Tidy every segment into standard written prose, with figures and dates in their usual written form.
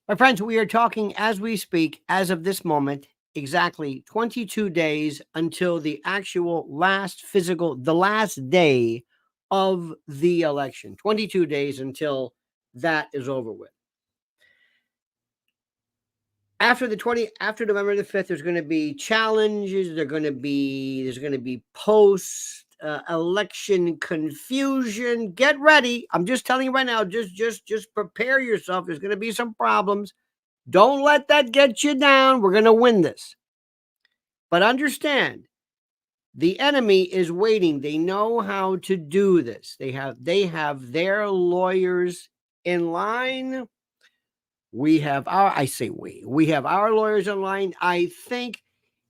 My friends, we are talking as we speak, as of this moment, exactly 22 days until the actual the last day of the election. 22 days until that is over with. After November the 5th, there's going to be challenges. There's going to be post election confusion. Get ready. I'm just telling you right now, just prepare yourself. There's going to be some problems. Don't let that get you down. We're going to win this. But understand, the enemy is waiting. They know how to do this. They have their lawyers in line. We have our lawyers in line, I think.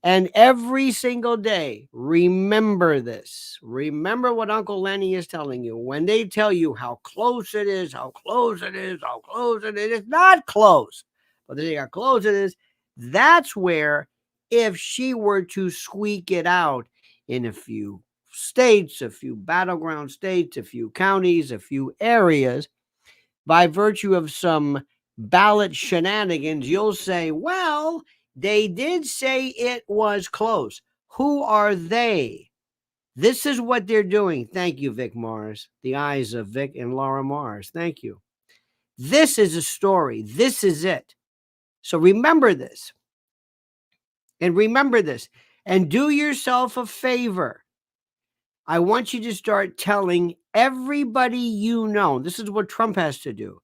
And every single day, remember this. Remember what Uncle Lenny is telling you. When they tell you how close it is, how close it is, how close it is, it's not close. But they say how close it is. That's where, if she were to squeak it out in a few states, a few battleground states, a few counties, a few areas, by virtue of some ballot shenanigans, you'll say, well, they did say it was close. Who are they? This is what they're doing. Thank you, Vic Mars. The eyes of Vic and Laura Mars. Thank you. This is a story. This is it. So remember this. And remember this. And do yourself a favor. I want you to start telling everybody you know. This is what Trump has to do.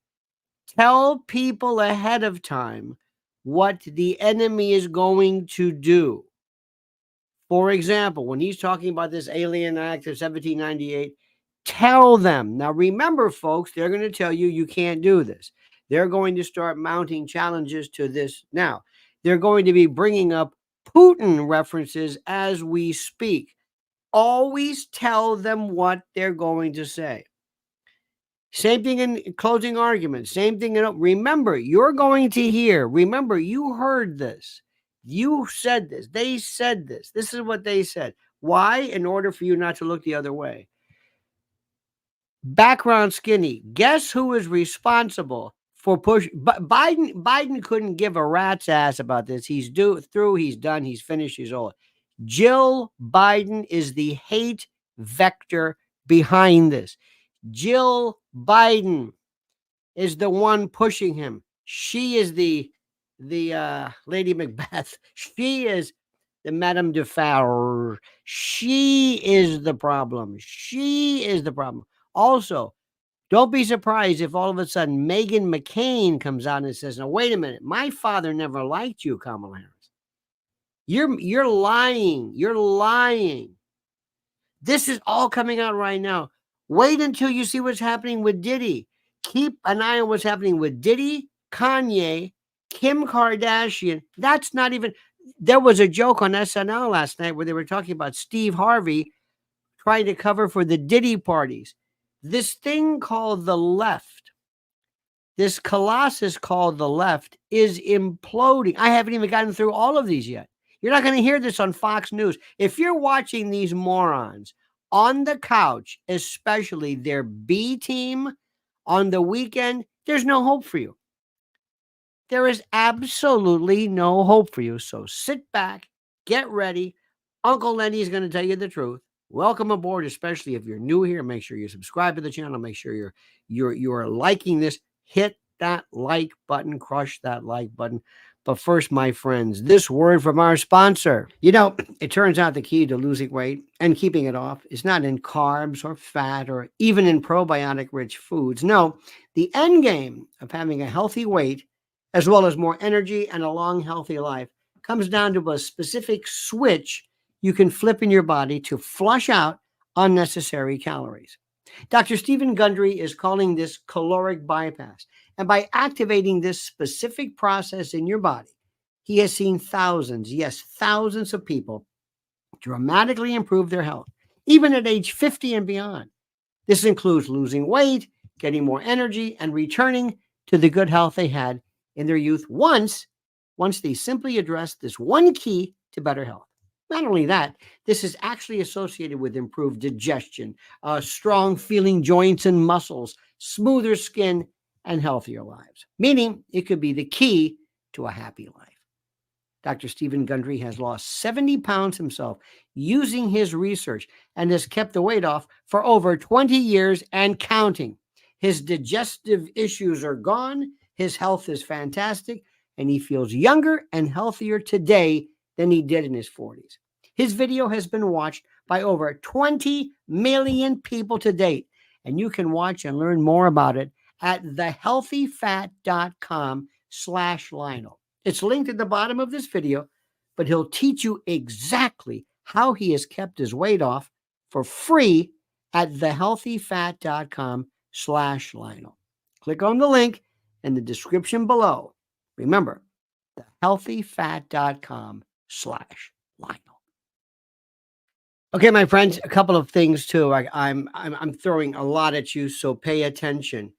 Tell people ahead of time what the enemy is going to do. For example, when he's talking about this Alien Act of 1798, tell them. Now, remember, folks, they're going to tell you you can't do this. They're going to start mounting challenges to this now. They're going to be bringing up Putin references as we speak. Always tell them what they're going to say. Same thing in closing arguments. Same thing. Remember, you're going to hear. Remember, you heard this. You said this. They said this. This is what they said. Why? In order for you not to look the other way. Background skinny. Guess who is responsible for push? Biden couldn't give a rat's ass about this. He's through. He's done. He's finished. He's over. Jill Biden is the hate vector behind this. Jill Biden is the one pushing him. She is the Lady Macbeth. She is the Madame de Farre. She is the problem. She is the problem. Also, don't be surprised if all of a sudden Meghan McCain comes out and says, "Now wait a minute, my father never liked you, Kamala Harris. You're lying. You're lying." This is all coming out right now. Wait until you see what's happening with Diddy. Keep an eye on what's happening with Diddy, Kanye, Kim Kardashian. That's not even. There was a joke on SNL last night where they were talking about Steve Harvey trying to cover for the Diddy parties. This thing called the left, this colossus called the left, is imploding. I haven't even gotten through all of these yet. You're not going to hear this on Fox News. If you're watching these morons on the couch, especially their B team on the weekend, there's no hope for you. There is absolutely no hope for you. So sit back, get ready. Uncle Lenny is going to tell you the truth. Welcome aboard, especially if you're new here. Make sure you subscribe to the channel. Make sure you're liking this. Hit that like button, crush that like button. But first, my friends, this word from our sponsor. You know, it turns out the key to losing weight and keeping it off is not in carbs or fat or even in probiotic-rich foods. No, the end game of having a healthy weight, as well as more energy and a long, healthy life, comes down to a specific switch you can flip in your body to flush out unnecessary calories. Dr. Stephen Gundry is calling this caloric bypass. And by activating this specific process in your body, he has seen thousands, yes, thousands of people dramatically improve their health, even at age 50 and beyond. This includes losing weight, getting more energy, and returning to the good health they had in their youth once they simply addressed this one key to better health. Not only that, this is actually associated with improved digestion, strong feeling joints and muscles, smoother skin, and healthier lives, meaning it could be the key to a happy life. Dr. Stephen Gundry has lost 70 pounds himself using his research and has kept the weight off for over 20 years and counting. His digestive issues are gone, his health is fantastic, and he feels younger and healthier today than he did in his 40s. His video has been watched by over 20 million people to date, and you can watch and learn more about it at thehealthyfat.com/Lionel. It's linked at the bottom of this video, but he'll teach you exactly how he has kept his weight off for free at thehealthyfat.com/Lionel. Click on the link in the description below. Remember, thehealthyfat.com/Lionel. Okay, my friends, a couple of things too. I'm throwing a lot at you, so pay attention.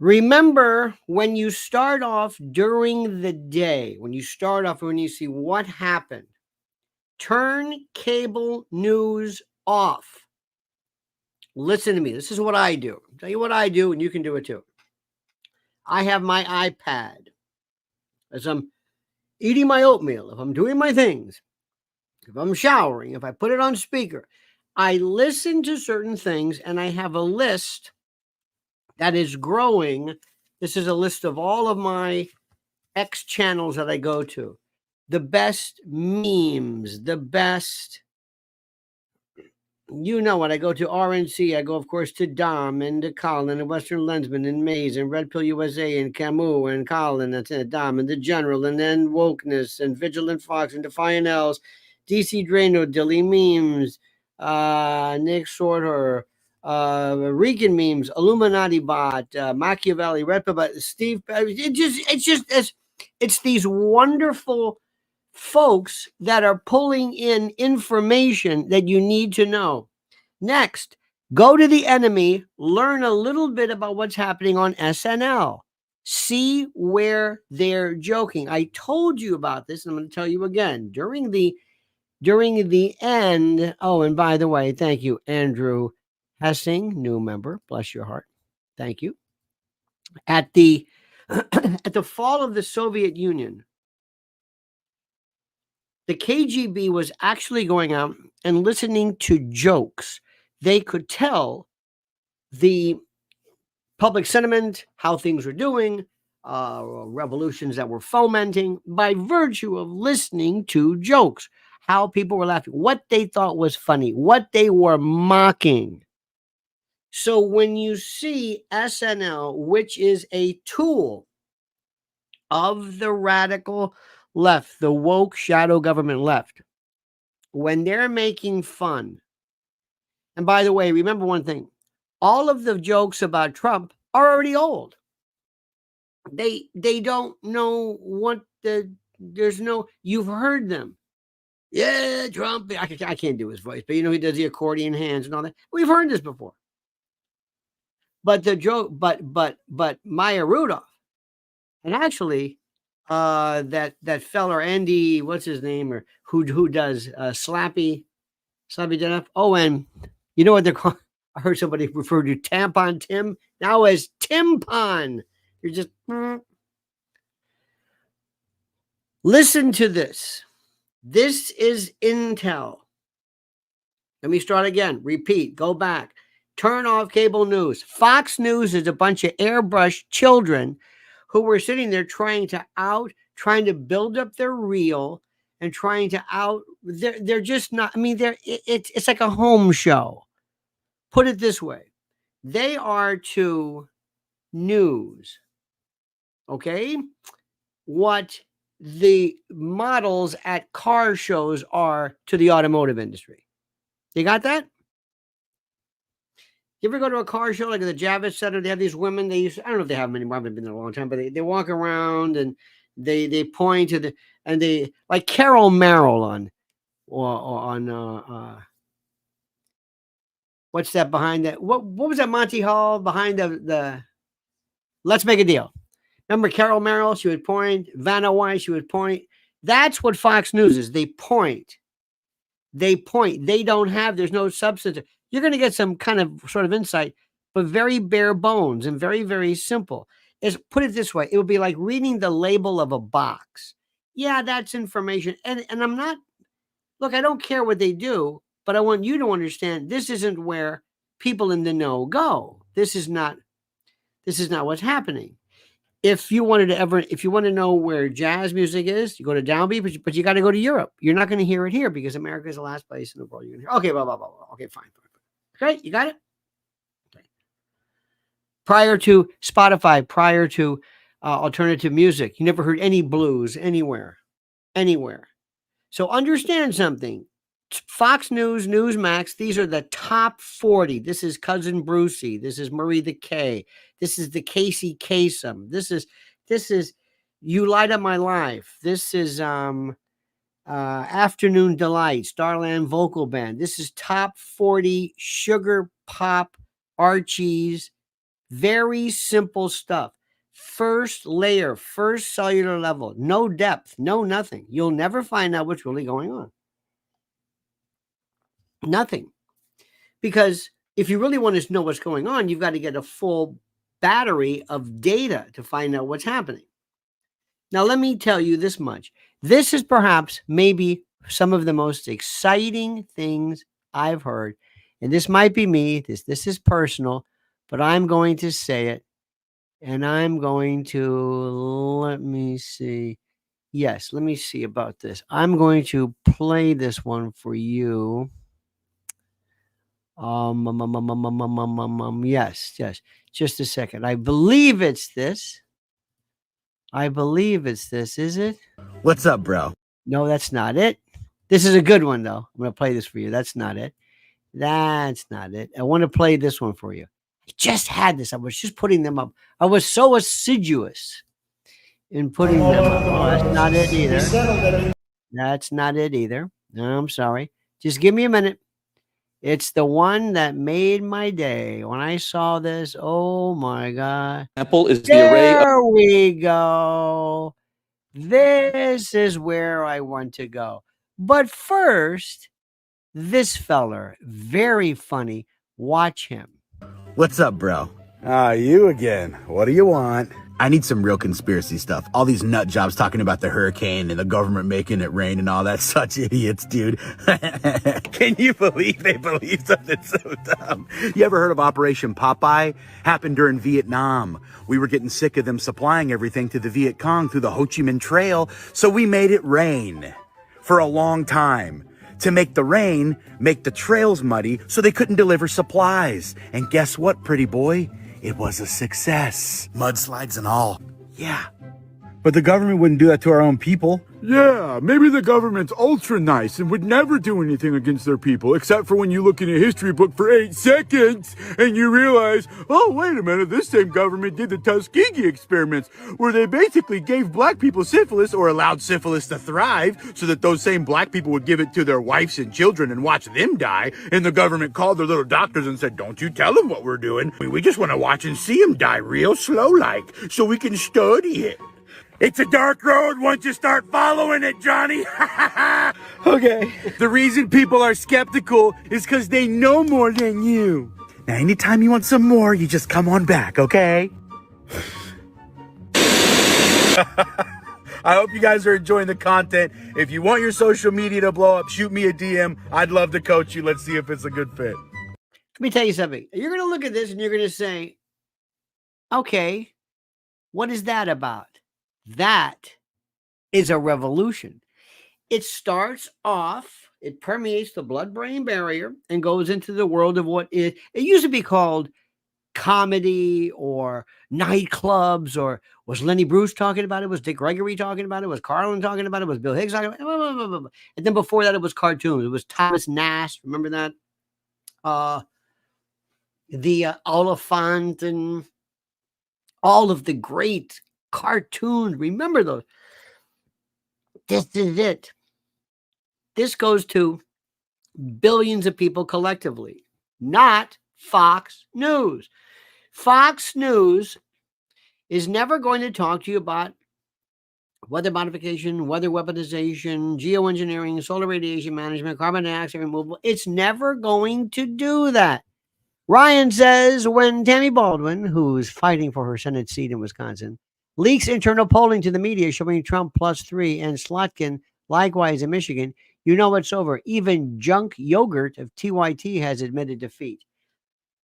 Remember, when you start off during the day, when you see what happened, turn cable news off. Listen to me. This is what I do. I'll tell you what I do, and you can do it too. I have my iPad as I'm eating my oatmeal, if I'm doing my things, if I'm showering, if I put it on speaker, I listen to certain things, and I have a list that is growing. This is a list of all of my X channels that I go to. The best memes, the best, you know what, I go to RNC, I go, of course, to Dom and to Colin and Western Lensman and Maze and Red Pill USA and Camus and Colin, that's it, Dom and the General, and then Wokeness and Vigilant Fox and Defiant Els, DC Drano, Dilly Memes, Nick Sorter, Regan Memes, Illuminati Bot, Machiavelli, Red Pill, Steve, it's these wonderful folks that are pulling in information that you need to know. Next, go to the enemy, learn a little bit about what's happening on SNL. See where they're joking. I told you about this, and I'm going to tell you again. During the end, oh, and by the way, thank you, Andrew Hessing, new member, bless your heart. Thank you. At the fall of the Soviet Union, the KGB was actually going out and listening to jokes. They could tell the public sentiment, how things were doing, revolutions that were fomenting by virtue of listening to jokes, how people were laughing, what they thought was funny, what they were mocking. So when you see SNL, which is a tool of the radical left, the woke shadow government left, when they're making fun, and by the way, remember one thing, all of the jokes about Trump are already old. They don't know what you've heard them. Yeah, Trump, I can't do his voice, but you know, he does the accordion hands and all that. We've heard this before. But the joke, but Maya Rudolph, and actually, that feller Andy, what's his name, or who does Slappy Denuff? Oh, and you know what they're called? I heard somebody refer to Tampon Tim now as Timpon. You're just listen to this. This is intel. Let me start again. Repeat. Go back. Turn off cable news. Fox News is a bunch of airbrushed children who were sitting there trying to build up their reel and trying to out. They're just not. I mean, it's like a home show. Put it this way: they are to news. Okay, what the models at car shows are to the automotive industry. You got that? You ever go to a car show like at the Javits Center? They have these women. I don't know if they have them anymore. I haven't been there a long time, but they walk around and they point to and they like Carol Merrill on what's that behind that? What was that Monty Hall behind the Let's Make a Deal? Remember Carol Merrill? She would point. Vanna White, she would point. That's what Fox News is. They point. They point. They don't have, there's no substance. You're going to get some kind of sort of insight, but very bare bones and very, very simple. Put it this way, it would be like reading the label of a box. Yeah, that's information. And I'm not, look, I don't care what they do, but I want you to understand this isn't where people in the know go. This is not what's happening. If you want to know where jazz music is, you go to Downbeat, but you got to go to Europe. You're not going to hear it here because America is the last place in the world you're going to hear. Okay, blah, blah, blah, blah. Okay, fine. Okay, you got it? Okay. Prior to Spotify, prior to alternative music, you never heard any blues anywhere. So understand something. Fox News, Newsmax, these are the top 40. This is Cousin Brucey. This is Marie the K. This is the Casey Kasem. This is You Light Up My Life. This is Afternoon Delight, Starland Vocal Band. This is top 40 sugar pop Archies. Very simple stuff. First layer, first cellular level, no depth, no nothing. You'll never find out what's really going on. Nothing. Because if you really want to know what's going on, you've got to get a full battery of data to find out what's happening. Now, let me tell you this much. This is perhaps maybe some of the most exciting things I've heard. And this might be me. This is personal, but I'm going to say it. And I'm going to, let me see. Yes, let me see about this. I'm going to play this one for you. Yes. Just a second. I believe it's this. Is it? What's up, bro? No, that's not it. This is a good one, though. I'm going to play this for you. That's not it. I want to play this one for you. I just had this. I was just putting them up. I was so assiduous in putting them up. Oh, that's not it either. No, I'm sorry. Just give me a minute. It's the one that made my day when I saw this. Oh my God. Example is the array of. There we go. This is where I want to go. But first, this feller, very funny. Watch him. What's up, bro? You again. What do you want? I need some real conspiracy stuff. All these nut jobs talking about the hurricane and the government making it rain and all that. Such idiots, dude. Can you believe they believe something so dumb? You ever heard of Operation Popeye? Happened during Vietnam. We were getting sick of them supplying everything to the Viet Cong through the Ho Chi Minh Trail, so we made it rain for a long time. To make the rain, make the trails muddy so they couldn't deliver supplies. And guess what, pretty boy? It was a success. Mudslides and all. Yeah. But the government wouldn't do that to our own people. Yeah, maybe the government's ultra nice and would never do anything against their people, except for when you look in a history book for 8 seconds and you realize, oh, wait a minute, this same government did the Tuskegee experiments, where they basically gave black people syphilis or allowed syphilis to thrive so that those same black people would give it to their wives and children and watch them die. And the government called their little doctors and said, don't you tell them what we're doing. We just want to watch and see them die real slow like, so we can study it. It's a dark road once you start following it, Johnny. Okay. The reason people are skeptical is because they know more than you. Now, anytime you want some more, you just come on back, okay? I hope you guys are enjoying the content. If you want your social media to blow up, shoot me a DM. I'd love to coach you. Let's see if it's a good fit. Let me tell you something. You're going to look at this and you're going to say, okay, what is that about? That is a revolution. It starts off, it permeates the blood-brain barrier and goes into the world of what it used to be called comedy or nightclubs, or was Lenny Bruce talking about it? Was Dick Gregory talking about it? Was Carlin talking about it? Was Bill Hicks talking about it? And then before that, it was cartoons. It was Thomas Nast. Remember that? The Oliphant and all of the great cartoons. Remember those? This is it. This goes to billions of people collectively, not Fox News. Fox News is never going to talk to you about weather modification, weather weaponization, geoengineering, solar radiation management, carbon dioxide removal. It's never going to do that. Ryan says when Tammy Baldwin, who's fighting for her Senate seat in Wisconsin, leaks internal polling to the media showing Trump +3 and Slotkin likewise in Michigan, you know it's over. Even Junk Yogurt of TYT has admitted defeat.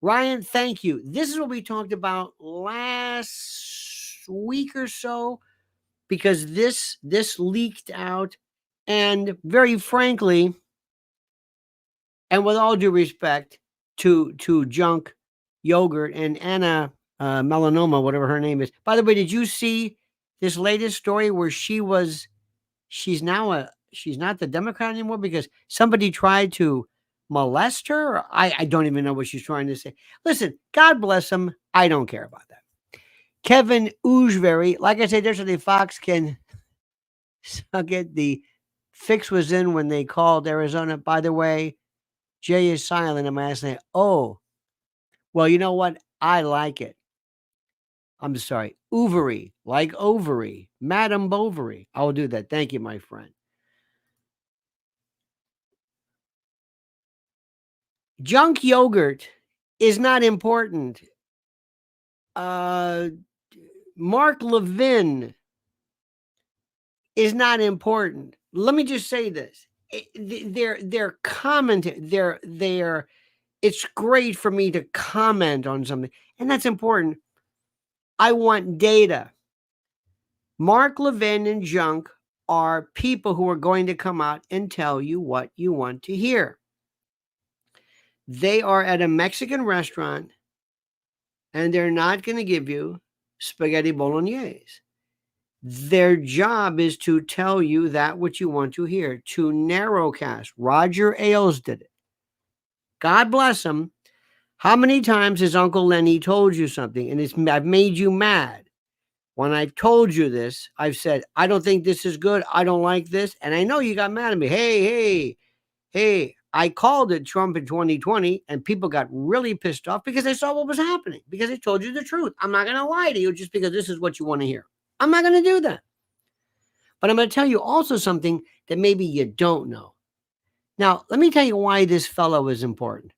Ryan, thank you. This is what we talked about last week or so, because this leaked out, and very frankly, and with all due respect to Junk Yogurt and Anna Melanoma, whatever her name is. By the way, did you see this latest story where she's not the Democrat anymore because somebody tried to molest her? I don't even know what she's trying to say. Listen, God bless him. I don't care about that. Kevin Oojvery, like I said yesterday, Fox can suck it. The fix was in when they called Arizona. By the way, Jay is silent. I'm asking, oh, well, you know what? I like it. I'm sorry. Ovary, like ovary. Madame Bovary. I will do that. Thank you, my friend. Junk yogurt is not important. Mark Levin is not important. Let me just say this. They're commenting. It's great for me to comment on something, and that's important. I want data. Mark Levin and Junk are people who are going to come out and tell you what you want to hear. They are at a Mexican restaurant, and they're not going to give you spaghetti bolognese. Their job is to tell you that what you want to hear, to narrowcast. Roger Ailes did it. God bless him. How many times has Uncle Lenny told you something and I've made you mad? When I've told you this, I've said, I don't think this is good. I don't like this. And I know you got mad at me. Hey, I called it Trump in 2020 and people got really pissed off because they saw what was happening, because I told you the truth. I'm not going to lie to you just because this is what you want to hear. I'm not going to do that. But I'm going to tell you also something that maybe you don't know. Now, let me tell you why this fellow is important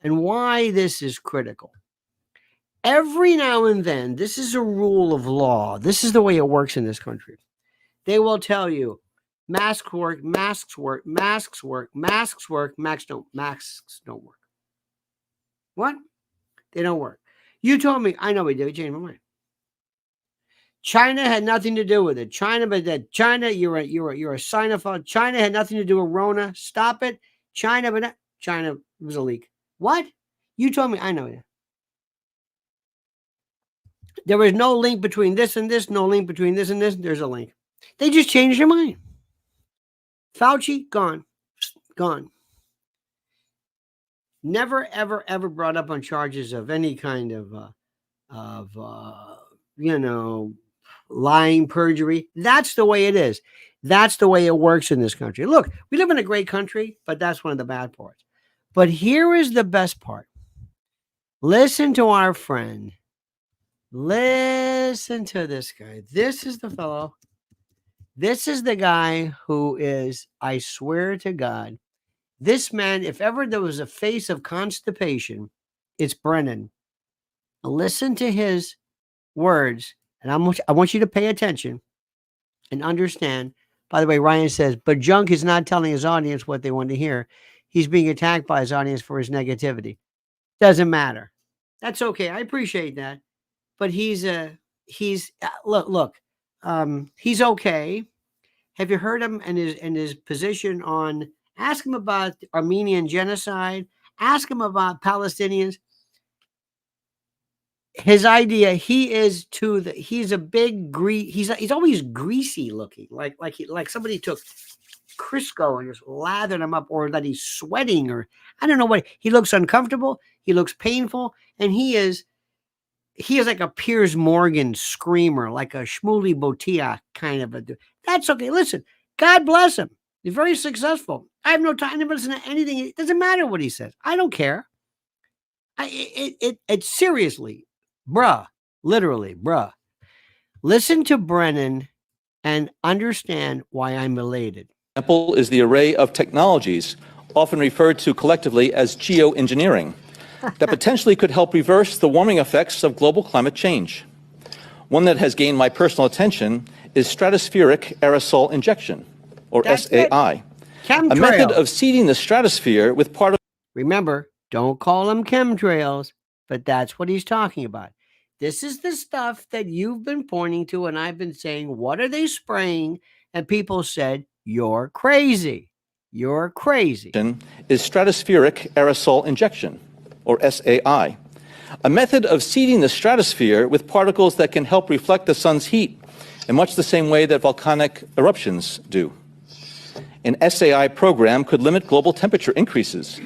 and why this is critical. Every now and then, this is a rule of law. This is the way it works in this country. They will tell you, masks work, masks work, masks work, masks work, masks don't work. What? They don't work. You told me, I know we did, we changed my mind. China had nothing to do with it. China, you're a xenophobe. China had nothing to do with Rona. Stop it. China was a leak. What? You told me, I know you. There was no link between this and this, no link between this and this. There's a link. They just changed their mind. Fauci, gone. Never, ever, ever brought up on charges of any kind of lying, perjury. That's the way it is. That's the way it works in this country. Look, we live in a great country, but that's one of the bad parts. But here is the best part. Listen to our friend. Listen to this guy. This is the fellow. This is the guy who is, I swear to God, this man, if ever there was a face of constipation, it's Brennan. Listen to his words, and I want you to pay attention and understand. By the way, Ryan says, but Junk is not telling his audience what they want to hear. He's being attacked by his audience for his negativity. Doesn't matter. That's okay. I appreciate that. But he's okay. Have you heard him and his position on? Ask him about Armenian genocide. Ask him about Palestinians. His idea, he's a big he's always greasy looking, like somebody took Crisco and just lathered him up, or that he's sweating, or I don't know what. He looks uncomfortable. He looks painful, and he is like a Piers Morgan screamer, like a Shmuley Botia kind of a dude. That's okay. Listen, God bless him. He's very successful. I have no time to listen to anything. It doesn't matter what he says. I don't care. It's seriously, bruh, literally, bruh. Listen to Brennan and understand why I'm elated. Example is the array of technologies, often referred to collectively as geoengineering, that potentially could help reverse the warming effects of global climate change. One that has gained my personal attention is stratospheric aerosol injection, or SAI, a method of seeding the stratosphere with particles. Remember, don't call them chemtrails, but that's what he's talking about. This is the stuff that you've been pointing to, and I've been saying, what are they spraying? And people said, you're crazy. You're crazy. Is stratospheric aerosol injection, or SAI, a method of seeding the stratosphere with particles that can help reflect the sun's heat in much the same way that volcanic eruptions do. An SAI program could limit global temperature increases,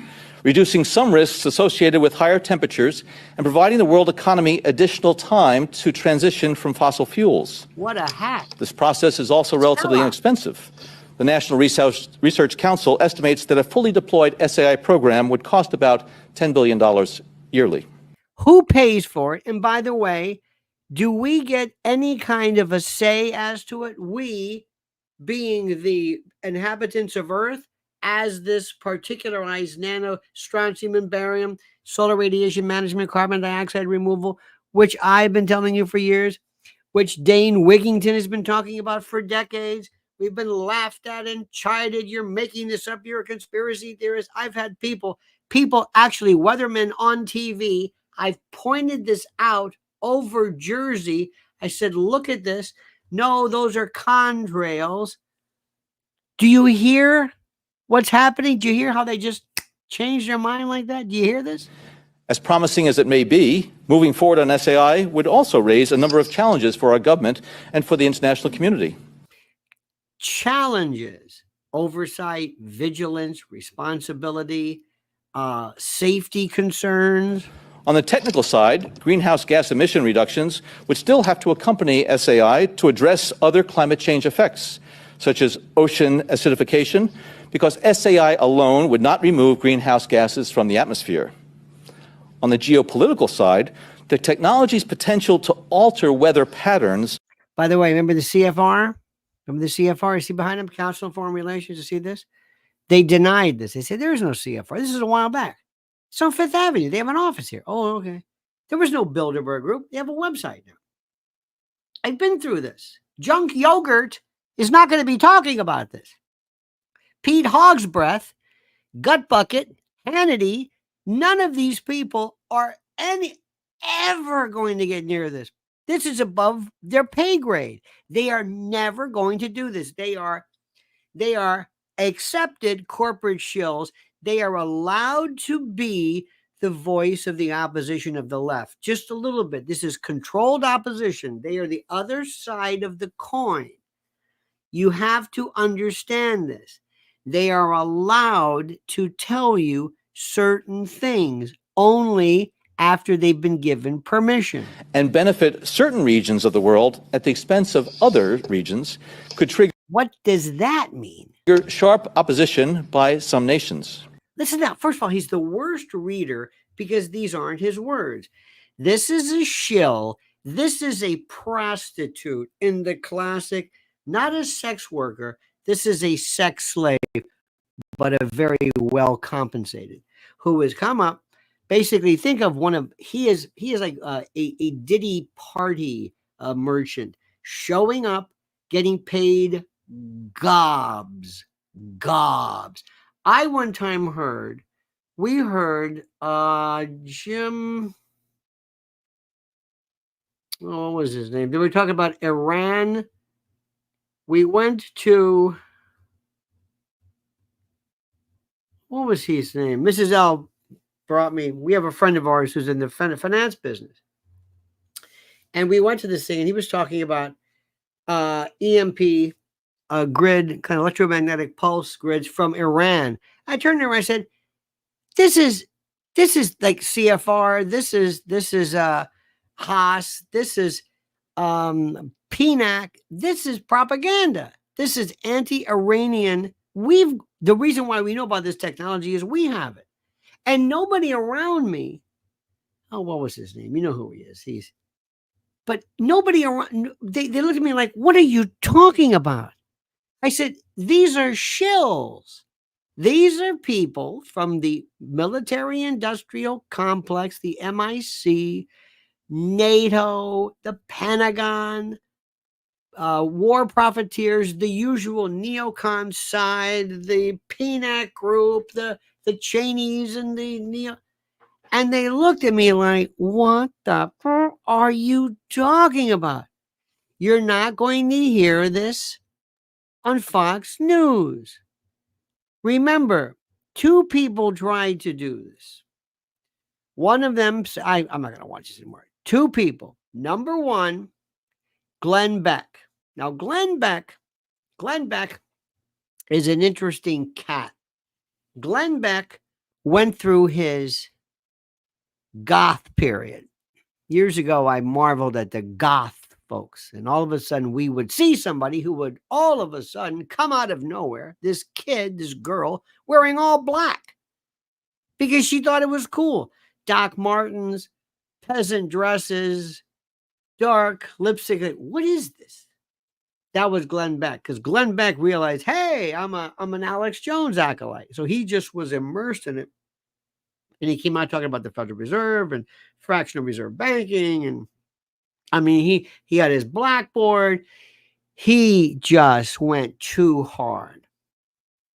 reducing some risks associated with higher temperatures and providing the world economy additional time to transition from fossil fuels. What a hack. This process is also relatively inexpensive. The National Research Council estimates that a fully deployed SAI program would cost about $10 billion yearly. Who pays for it? And by the way, do we get any kind of a say as to it? We, being the inhabitants of Earth, as this particularized nano strontium and barium, solar radiation management, carbon dioxide removal, which I've been telling you for years, which Dane Wigington has been talking about for decades. We've been laughed at and chided. You're making this up. You're a conspiracy theorist. I've had people actually, weathermen on TV. I've pointed this out over Jersey. I said, look at this. No, those are contrails. Do you hear what's happening? Do you hear how they just changed their mind like that? Do you hear this? As promising as it may be, moving forward on SAI would also raise a number of challenges for our government and for the international community. Challenges: oversight, vigilance, responsibility, safety concerns. On the technical side, greenhouse gas emission reductions would still have to accompany SAI to address other climate change effects, such as ocean acidification, because SAI alone would not remove greenhouse gases from the atmosphere. On the geopolitical side, the technology's potential to alter weather patterns. By the way, remember the CFR? Remember the CFR? You see behind them, Council on Foreign Relations? You see this? They denied this. They said there is no CFR. This is a while back. It's on Fifth Avenue. They have an office here. Oh, okay. There was no Bilderberg Group. They have a website now. I've been through this. Junk Yogurt is not going to be talking about this. Pete Hogsbreath, Gut Bucket, Hannity, none of these people are ever going to get near this. This is above their pay grade. They are never going to do this. They are accepted corporate shills. They are allowed to be the voice of the opposition of the left. Just a little bit. This is controlled opposition. They are the other side of the coin. You have to understand this. They are allowed to tell you certain things only after they've been given permission. And benefit certain regions of the world at the expense of other regions could trigger. What does that mean? Sharp opposition by some nations. Listen now. First of all, he's the worst reader because these aren't his words. This is a shill. This is a prostitute in the classic, not a sex worker. This is a sex slave, but a very well compensated, who has come up. Basically, think of he is like a Diddy party merchant showing up, getting paid gobs. I one time heard Jim, what was his name? They were talking about Iran. We went to, what was his name? Mrs. L brought me, we have a friend of ours who's in the finance business. And we went to this thing and he was talking about EMP grid, kind of electromagnetic pulse grids from Iran. I turned around and I said, this is like CFR. This is Haas. This is PNAC. This is propaganda. This is anti-Iranian. The reason why we know about this technology is we have it. And nobody around me, oh, what was his name? You know who he is. But nobody around, they looked at me like, what are you talking about? I said, these are shills. These are people from the military industrial complex, the MIC, NATO, the Pentagon, war profiteers, the usual neocon side, the PNAC group, the Cheneys and the neo. And they looked at me like, what the fuck are you talking about? You're not going to hear this on Fox News. Remember, 2 people tried to do this. One of them, I'm not going to watch this anymore. 2 people. Number 1, Glenn Beck. Now, Glenn Beck is an interesting cat. Glenn Beck went through his goth period. Years ago, I marveled at the goth folks, and all of a sudden we would see somebody who would all of a sudden come out of nowhere, this kid, this girl, wearing all black because she thought it was cool. Doc Martens, peasant dresses, dark lipstick. What is this? That was Glenn Beck, because Glenn Beck realized, hey, I'm an Alex Jones acolyte. So he just was immersed in it. And he came out talking about the Federal Reserve and fractional reserve banking. And I mean, he had his blackboard. He just went too hard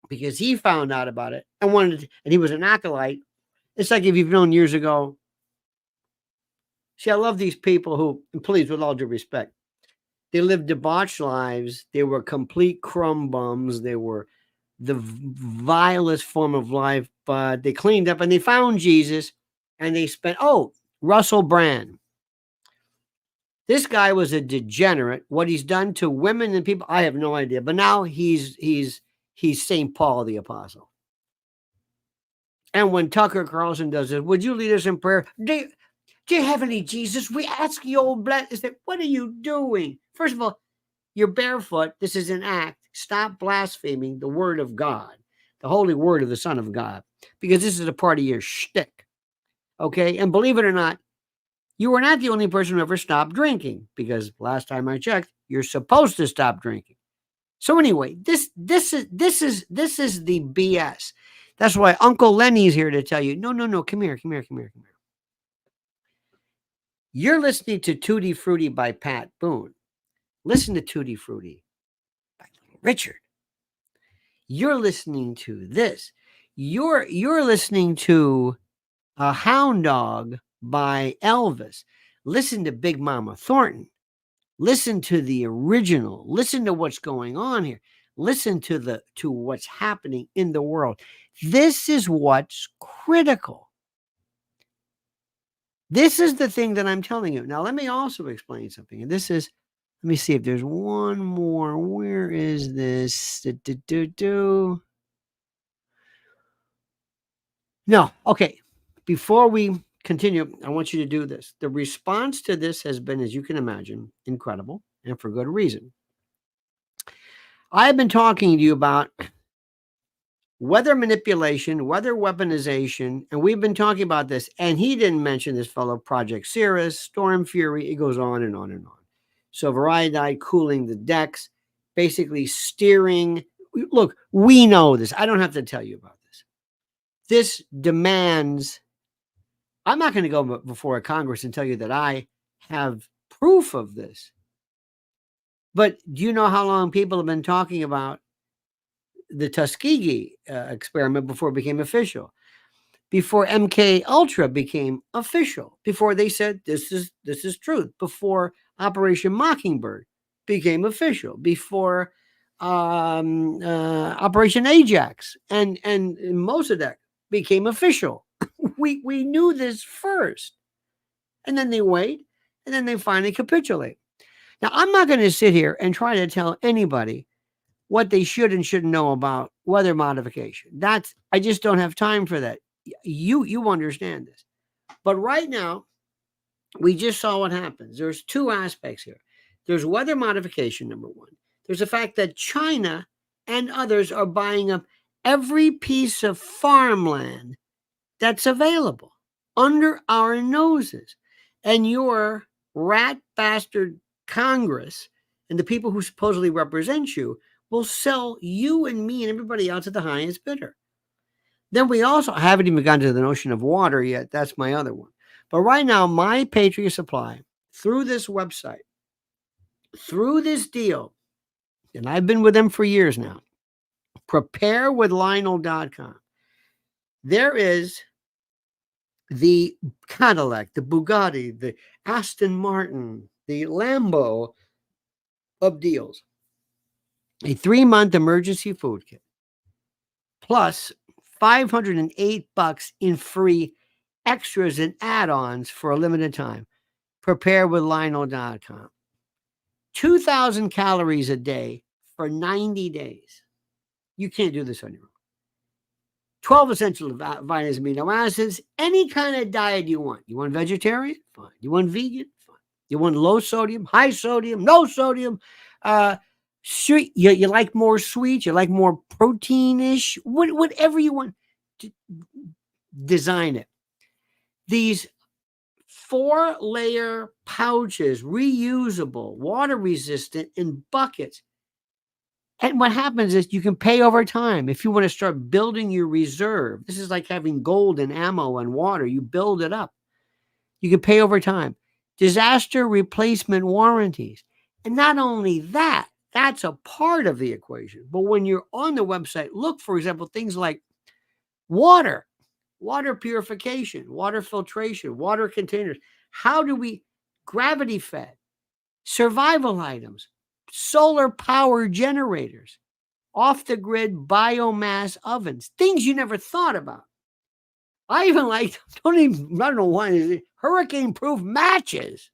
because he found out about it and and he was an acolyte. It's like if you've known years ago. See, I love these people who, and please, with all due respect, they lived debauched lives. They were complete crumb bums. They were the vilest form of life, but they cleaned up and they found Jesus and they spent, Russell Brand. This guy was a degenerate. What he's done to women and people, I have no idea. But now he's St. Paul the Apostle. And when Tucker Carlson does it, would you lead us in prayer? Dear Heavenly Jesus, we ask you, old blessed. What are you doing? First of all, you're barefoot. This is an act. Stop blaspheming the word of God, the holy word of the Son of God, because this is a part of your shtick. Okay? And believe it or not, you were not the only person who ever stopped drinking, because last time I checked, you're supposed to stop drinking. So anyway, this is the BS. That's why Uncle Lenny's here to tell you, no, come here. You're listening to Tutti Frutti by Pat Boone. Listen to Tutti Frutti by Richard. You're listening to this. You're listening to a Hound Dog by Elvis. Listen to Big Mama Thornton. Listen to the original. Listen to what's going on here. Listen to what's happening in the world. This is what's critical. This is the thing that I'm telling you. Now, let me also explain something. And this is, let me see if there's one more. Where is this? No. Okay. Before we continue, I want you to do this. The response to this has been, as you can imagine, incredible, and for good reason. I've been talking to you about weather manipulation, weather weaponization, and we've been talking about this, and he didn't mention this fellow, Project Cirrus, Storm Fury, it goes on and on and on. Silver iodide cooling the decks, basically steering. Look, we know this. I don't have to tell you about this. This demands, I'm not going to go before a Congress and tell you that I have proof of this. But do you know how long people have been talking about the Tuskegee experiment before it became official? Before MK Ultra became official, before they said this is truth, before Operation Mockingbird became official, before Operation Ajax and Mossadegh became official. we knew this first, and then they wait, and then they finally capitulate. Now, I'm not going to sit here and try to tell anybody what they should and shouldn't know about weather modification. I just don't have time for that. You understand this. But right now, we just saw what happens. There's 2 aspects here. There's weather modification, number 1. There's the fact that China and others are buying up every piece of farmland that's available under our noses. And your rat bastard Congress and the people who supposedly represent you will sell you and me and everybody else at the highest bidder. Then we also haven't even gotten to the notion of water yet. That's my other one. But right now, My Patriot Supply, through this website, through this deal, and I've been with them for years now, preparewithlionel.com. There is the Cadillac, the Bugatti, the Aston Martin, the Lambo of deals. A 3-month emergency food kit, plus $508 in free extras and add-ons for a limited time. Preparewithlionel.com. 2,000 calories a day for 90 days. You can't do this on your own. 12 essential vitamins, amino acids, any kind of diet you want. You want vegetarian? Fine. You want vegan? Fine. You want low sodium, high sodium, no sodium? Sweet. You like more sweet? You like more protein-ish? Whatever you want. Design it. These 4-layer pouches, reusable, water resistant, in buckets. And what happens is you can pay over time. If you want to start building your reserve, this is like having gold and ammo and water. You build it up. You can pay over time. Disaster replacement warranties. And not only that, that's a part of the equation. But when you're on the website, look, for example, things like water purification, water filtration, water containers. How do we gravity fed, survival items, solar power generators, off the grid biomass ovens, things you never thought about. I even like, I don't know why, hurricane proof matches,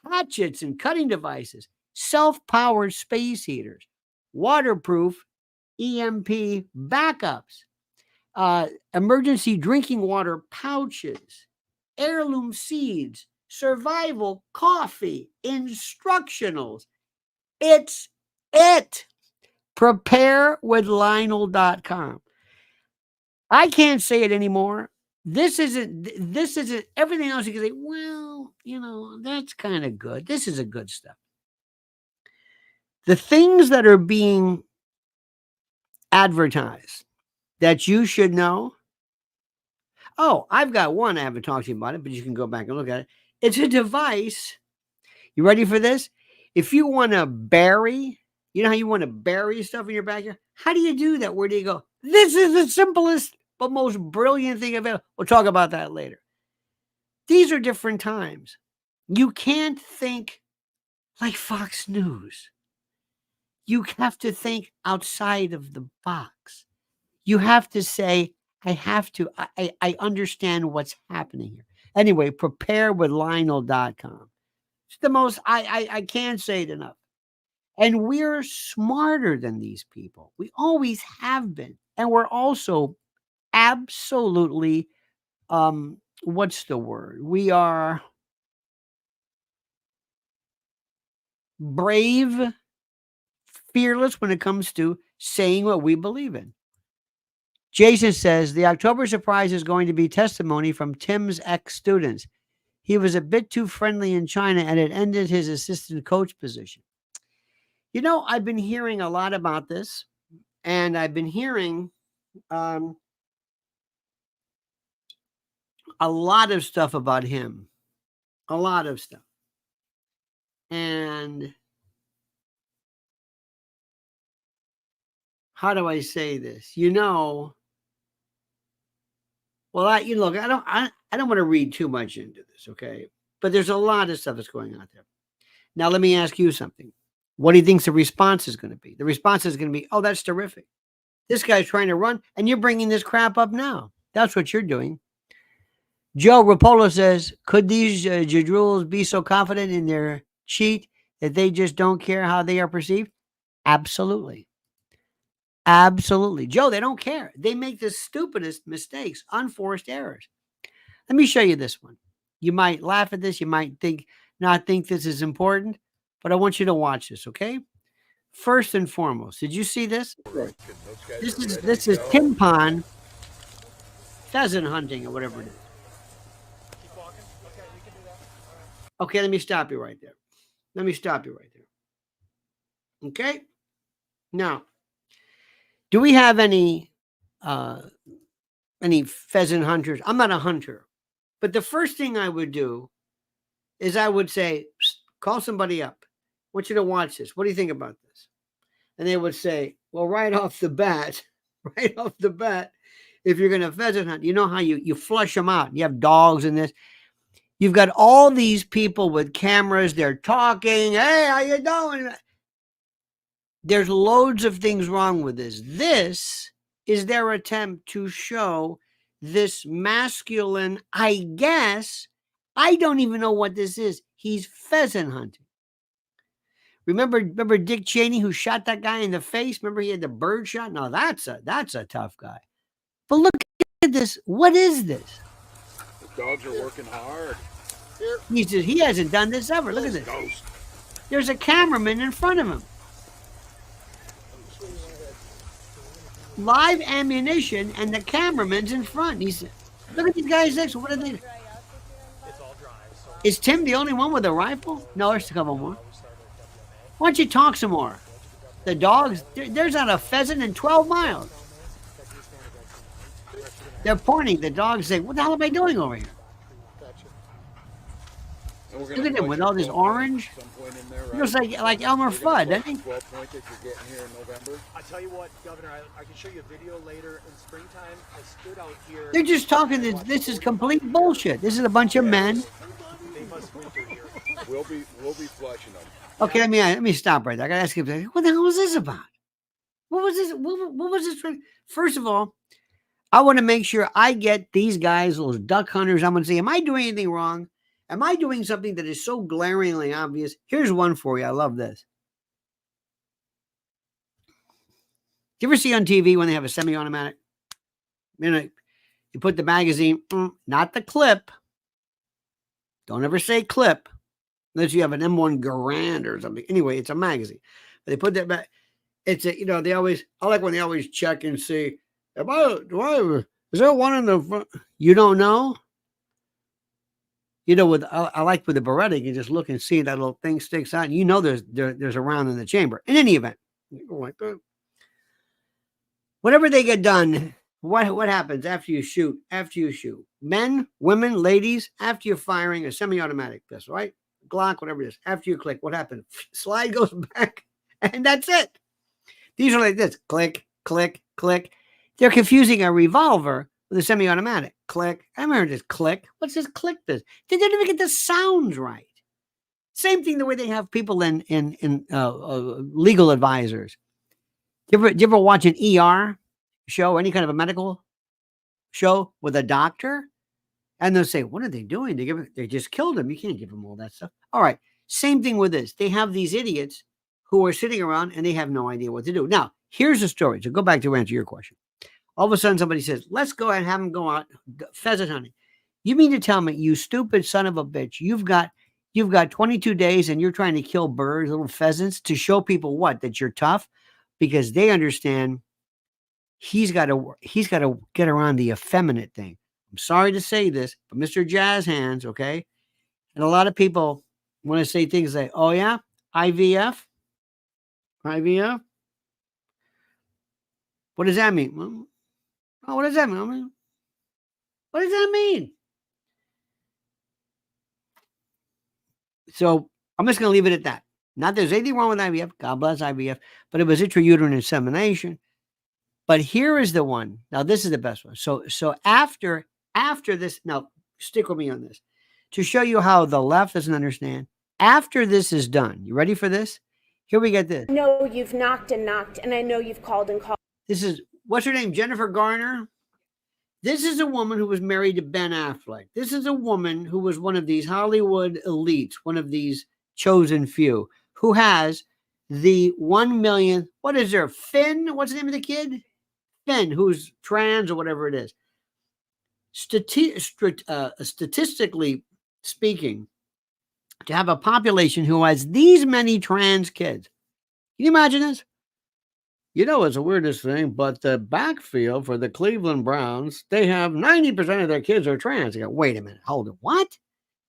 hatchets and cutting devices, self-powered space heaters, waterproof EMP backups, emergency drinking water pouches, heirloom seeds, survival coffee, instructionals. It's it. Preparewithlionel.com. I can't say it anymore. This isn't everything else. You can say, well, that's kind of good. This is a good stuff. The things that are being advertised that you should know. Oh, I've got one. I haven't talked to you about it, but you can go back and look at it. It's a device. You ready for this? If you want to bury, how you want to bury stuff in your backyard? How do you do that? Where do you go? This is the simplest but most brilliant thing available. We'll talk about that later. These are different times. You can't think like Fox News. You have to think outside of the box. You have to say, I understand what's happening here. Anyway, preparewithlionel.com. It's the most, I can't say it enough. And we're smarter than these people. We always have been. And we're also absolutely, what's the word? We are brave, fearless when it comes to saying what we believe in. Jason says, the October surprise is going to be testimony from Tim's ex-students. He was a bit too friendly in China and it ended his assistant coach position. I've been hearing a lot about this, and I've been hearing a lot of stuff about him. A lot of stuff. And how do I say this? Well, I don't want to read too much into this, okay? But there's a lot of stuff that's going on there. Now, let me ask you something. What do you think the response is going to be? The response is going to be, oh, that's terrific. This guy's trying to run, and you're bringing this crap up now. That's what you're doing. Joe Rapolo says, could these jadruls be so confident in their cheat that they just don't care how they are perceived? Absolutely. Absolutely. Joe, they don't care. They make the stupidest mistakes, unforced errors. Let me show you this one. You might laugh at this. You might not think this is important, but I want you to watch this, okay? First and foremost, did you see this? This is Tampon pheasant hunting or whatever it is. Okay, let me stop you right there. Okay? Now, do we have any any pheasant hunters. I'm not a hunter. But the first thing I would do is I would say, call somebody up. I want you to watch this. What do you think about this? And they would say, well, right off the bat, if you're going to pheasant hunt, you know how you flush them out. You have dogs in this. You've got all these people with cameras. They're talking. Hey, how you doing? There's loads of things wrong with this. This is their attempt to show this masculine, I guess, I don't even know what this is. He's pheasant hunting. Remember Dick Cheney who shot that guy in the face? Remember he had the bird shot? No, that's a tough guy. But look at this. What is this? The dogs are working hard. He hasn't done this ever. Look at this. There's a cameraman in front of him. Live ammunition, and the cameraman's in front. Look at these guys next. What are they? Is Tim the only one with a rifle? No, there's a couple more. Why don't you talk some more? The dogs, there's not a pheasant in 12 miles. They're pointing. The dogs say, what the hell am I doing over here? Look at him with all this orange. He looks like Elmer Fudd, doesn't he? I tell you what, Governor, I can show you a video later in springtime. I stood out here. They're just talking. This is complete bullshit. This is a bunch of men. We'll be flushing them. Okay, let me stop right there. I gotta ask you, what the hell was this about? What was this? What was this? First of all, I want to make sure I get these guys, those duck hunters. I'm gonna say, am I doing anything wrong? Am I doing something that is so glaringly obvious? Here's one for you. I love this. Do you ever see on TV when they have a semi-automatic? You put the magazine, not the clip. Don't ever say clip, unless you have an M1 Garand or something. Anyway, it's a magazine. But they put that back. It's I like when they always check and see, is there one in the front? You don't know? I like with the Beretta, you can just look and see that little thing sticks out. And there's a round in the chamber. In any event, you go like that. Whenever they get done, what happens after you shoot? Men, women, ladies, after you're firing a semi-automatic pistol, right? Glock, whatever it is. After you click, what happens? Slide goes back, and that's it. These are like this. Click, click, click. They're confusing a revolver with a semi-automatic. Click. I remember this click. What's this click this? They didn't even get the sounds right. Same thing the way they have people in legal advisors. Do you ever watch an ER show, any kind of a medical show with a doctor? And they'll say, what are they doing? They just killed him. You can't give them all that stuff. All right. Same thing with this. They have these idiots who are sitting around and they have no idea what to do. Now, here's the story. So go back to answer your question. All of a sudden, somebody says, let's go and have them go out pheasant hunting. You mean to tell me, you stupid son of a bitch, you've got 22 days and you're trying to kill birds, little pheasants, to show people what? That you're tough? Because they understand he's got to get around the effeminate thing. I'm sorry to say this, but Mr. Jazz Hands, okay? And a lot of people want to say things like, oh yeah, IVF? IVF? What does that mean? Well, what does that mean? What does that mean? So I'm just going to leave it at that. Not that there's anything wrong with IVF. God bless IVF. But it was intrauterine insemination. But here is the one. Now, this is the best one. So after this, now stick with me on this. To show you how the left doesn't understand. After this is done, you ready for this? Here we get this. No, you've knocked, and I know you've called and called. This is, what's her name? Jennifer Garner. This is a woman who was married to Ben Affleck. This is a woman who was one of these Hollywood elites, one of these chosen few, who has the 1 million. What is there? Finn? What's the name of the kid? Finn, who's trans or whatever it is. Statistically speaking, to have a population who has these many trans kids. Can you imagine this? It's the weirdest thing, but the backfield for the Cleveland Browns, they have 90% of their kids are trans. You go, wait a minute, hold it. What?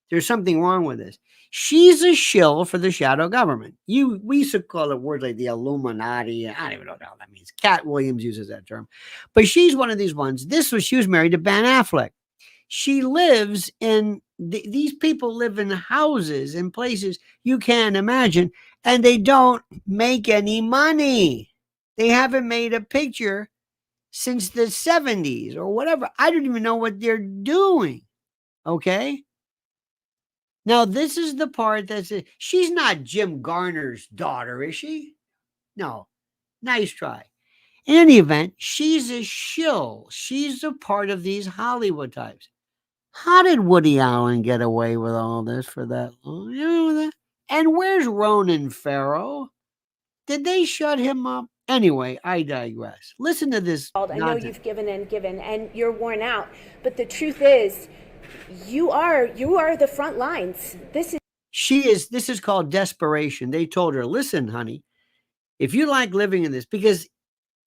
There's something wrong with this. She's a shill for the shadow government. We used to call it words like the Illuminati. I don't even know what the hell that means. Cat Williams uses that term. But she's one of these ones. She was married to Ben Affleck. She lives in, these people live in houses in places you can't imagine, and they don't make any money. They haven't made a picture since the 70s or whatever. I don't even know what they're doing. Okay. Now, this is the part she's not Jim Garner's daughter, is she? No. Nice try. In any event, she's a shill. She's a part of these Hollywood types. How did Woody Allen get away with all this for that long? You know that? And where's Ronan Farrow? Did they shut him up? Anyway, I digress. Listen to this. I know you've given and you're worn out, but the truth is, you are the front lines. This is called desperation. They told her, listen, honey, if you like living in this, because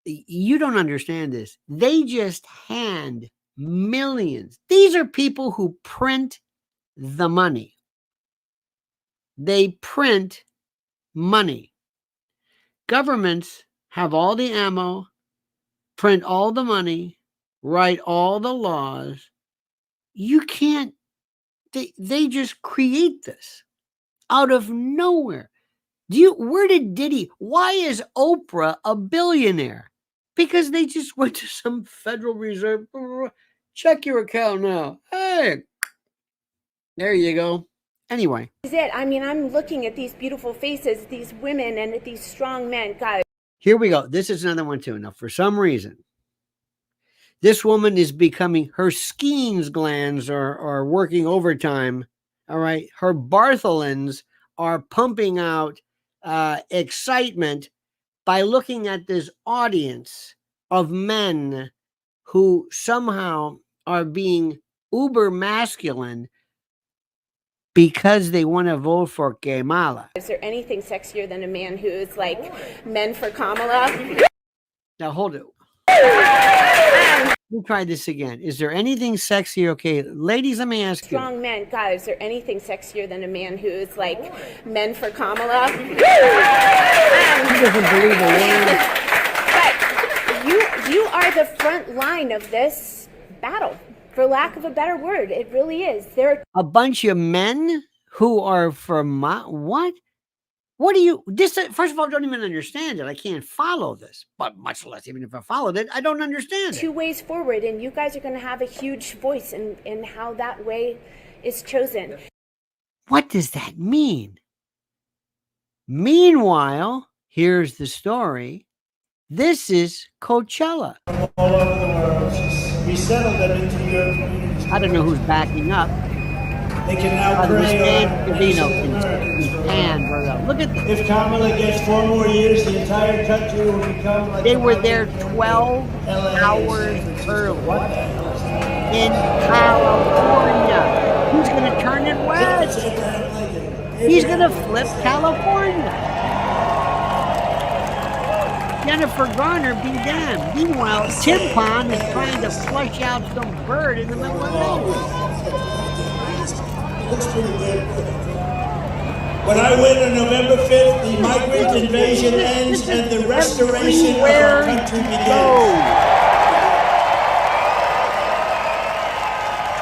you don't understand this, they just hand millions. These are people who print the money. They print money. Governments have all the ammo, print all the money, write all the laws. You can't, they just create this out of nowhere. Where did Diddy, why is Oprah a billionaire? Because they just went to some Federal Reserve, check your account now. Hey, there you go. Anyway. is it. I mean, I'm looking at these beautiful faces, these women, and at these strong men. Guys. Here we go. This is another one too. Now, for some reason, this woman is becoming, her Skeens glands are working overtime. All right. Her Bartholins are pumping out excitement by looking at this audience of men who somehow are being uber masculine because they want to vote for Kamala. Is there anything sexier than a man who is like men for Kamala? Now hold it. Let me try this again. Is there anything sexier? Okay, ladies, let me ask you. Strong men, guys. Is there anything sexier than a man who is like men for Kamala? He doesn't believe a word. But you are the front line of this battle, for lack of a better word. It really is. There are a bunch of men who are for what? What do you, first of all, I don't even understand it. I can't follow this, but much less, even if I followed it, I don't understand it. Two ways forward, and you guys are going to have a huge voice in how that way is chosen. What does that mean? Meanwhile, here's the story. This is Coachella. All over the world. We settled them into your communities. I don't know who's backing up. They can now pray on Look at this. If Kamala gets 4 more years, the entire country will become like they were there 12 hours early in California. Who's going to turn it west? He's going to flip California. Jennifer Garner be damned. Meanwhile, Tampon is trying to flush out some bird in the middle of nowhere. Looks pretty good. When I win on November 5th, the migrant invasion ends and the restoration of our country begins.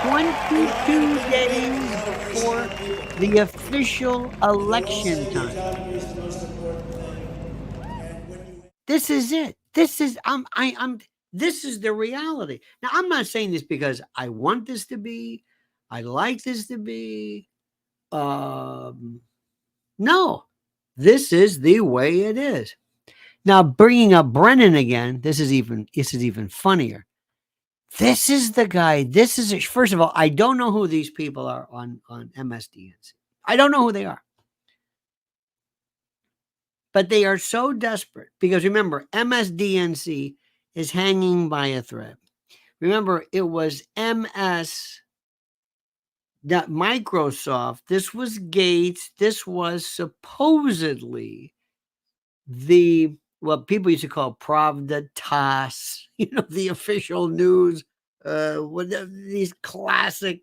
22 days before the official election time. This is it. This is this is the reality. Now, I'm not saying this because I want this to be, I like this to be. No, this is the way it is. Now, bringing up Brennan again, this is even funnier. This is the guy. First of all, I don't know who these people are on MSDNC. I don't know who they are. But they are so desperate because remember, MSDNC is hanging by a thread. Remember, it was Microsoft. This was Gates. This was supposedly what people used to call Pravda TASS, the official news, these classic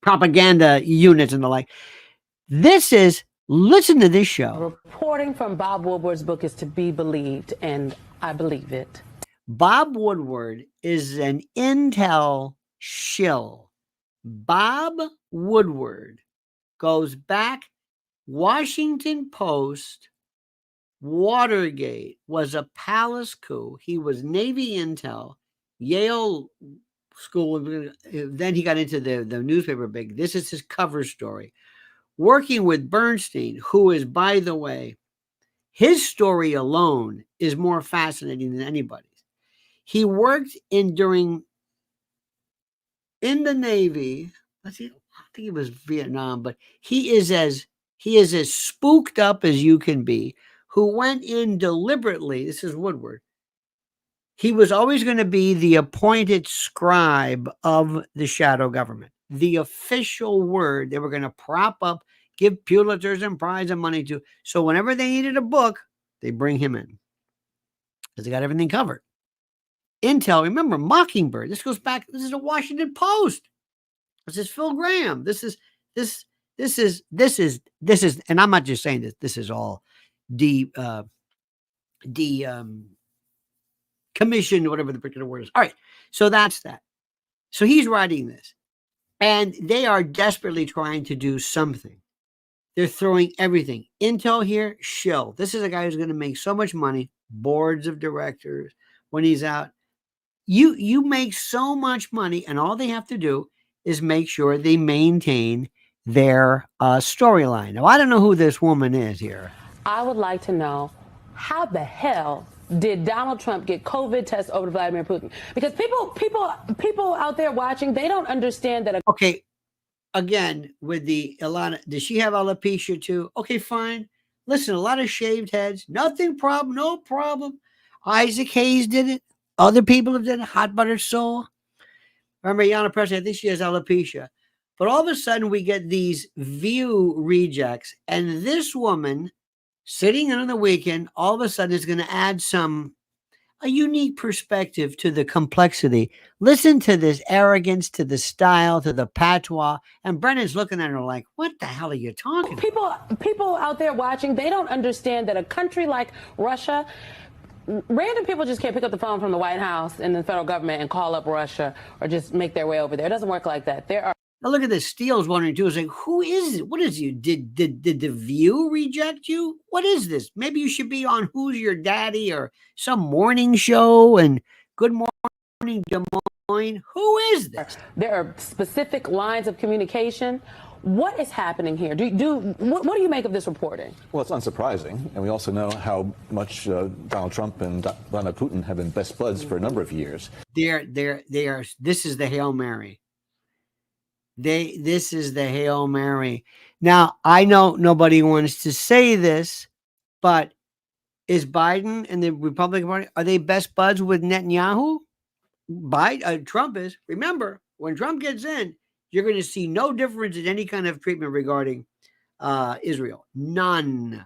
propaganda units and the like. Listen to this show. Reporting from Bob Woodward's book is to be believed, and I believe it. Bob Woodward is an intel shill. Bob Woodward goes back. Washington Post, Watergate was a palace coup. He was Navy intel, Yale School. Then he got into the newspaper big. This is his cover story. Working with Bernstein, who is, by the way, his story alone is more fascinating than anybody's. He worked in the Navy. Let's see, I think it was Vietnam, but he is as spooked up as you can be, who went in deliberately. This is Woodward. He was always going to be the appointed scribe of the shadow government, the official word they were going to prop up, give Pulitzers and prize and money to. So whenever they needed a book, they bring him in because they got everything covered. Intel, remember Mockingbird. This goes back. This is a Washington Post. This is Phil Graham. This is, and I'm not just saying this. This is all commissioned, whatever the particular word is. All right. So that's that. So he's writing this, and they are desperately trying to do something. They're throwing everything. Intel here, shill. This is a guy who's going to make so much money. Boards of directors when he's out. You make so much money, and all they have to do is make sure they maintain their storyline. Now, I don't know who this woman is here. I would like to know, how the hell did Donald Trump get COVID test over to Vladimir Putin? Because people out there watching, they don't understand that. Okay, again, with the Ilana, does she have alopecia too? Okay, fine. Listen, a lot of shaved heads, nothing problem, no problem. Isaac Hayes did it. Other people have done it. Hot Butter Soul. Remember, Ayanna Pressley, I think she has alopecia. But all of a sudden, we get these View rejects. And this woman, sitting in on the weekend, all of a sudden is going to add a unique perspective to the complexity. Listen to this arrogance, to the style, to the patois. And Brennan's looking at her like, what the hell are you talking about? People out there watching, they don't understand that a country like Russia, random people just can't pick up the phone from the White House and the federal government and call up Russia or just make their way over there. It doesn't work like that. There are. Now look at this. Steele's wondering too. Is like, who is it? What is you? Did the View reject you? What is this? Maybe you should be on Who's Your Daddy or some morning show and Good Morning Des Moines. Who is this? There are specific lines of communication. What is happening here? What do you make of this reporting? Well, it's unsurprising, and we also know how much Donald Trump and Vladimir Putin have been best buds for a number of years. They are. This is the Hail Mary. This is the Hail Mary. Now, I know nobody wants to say this, but is Biden and the Republican Party, are they best buds with Netanyahu? Trump is. Remember, when Trump gets in, you're going to see no difference in any kind of treatment regarding Israel. None.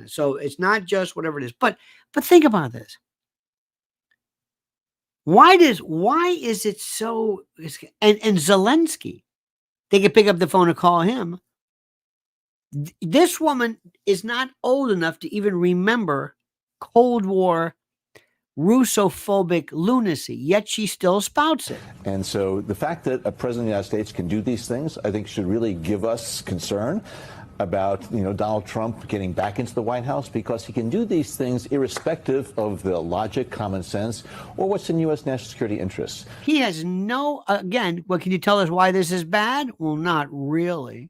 So it's not just whatever it is. But think about this. Why is it so? And Zelensky, they can pick up the phone and call him. This woman is not old enough to even remember Cold War Russophobic lunacy, yet she still spouts it. And so the fact that a president of the United States can do these things, I think, should really give us concern about, Donald Trump getting back into the White House, because he can do these things irrespective of the logic, common sense, or what's in U.S. national security interests. He has again, what can you tell us why this is bad? Well, not really.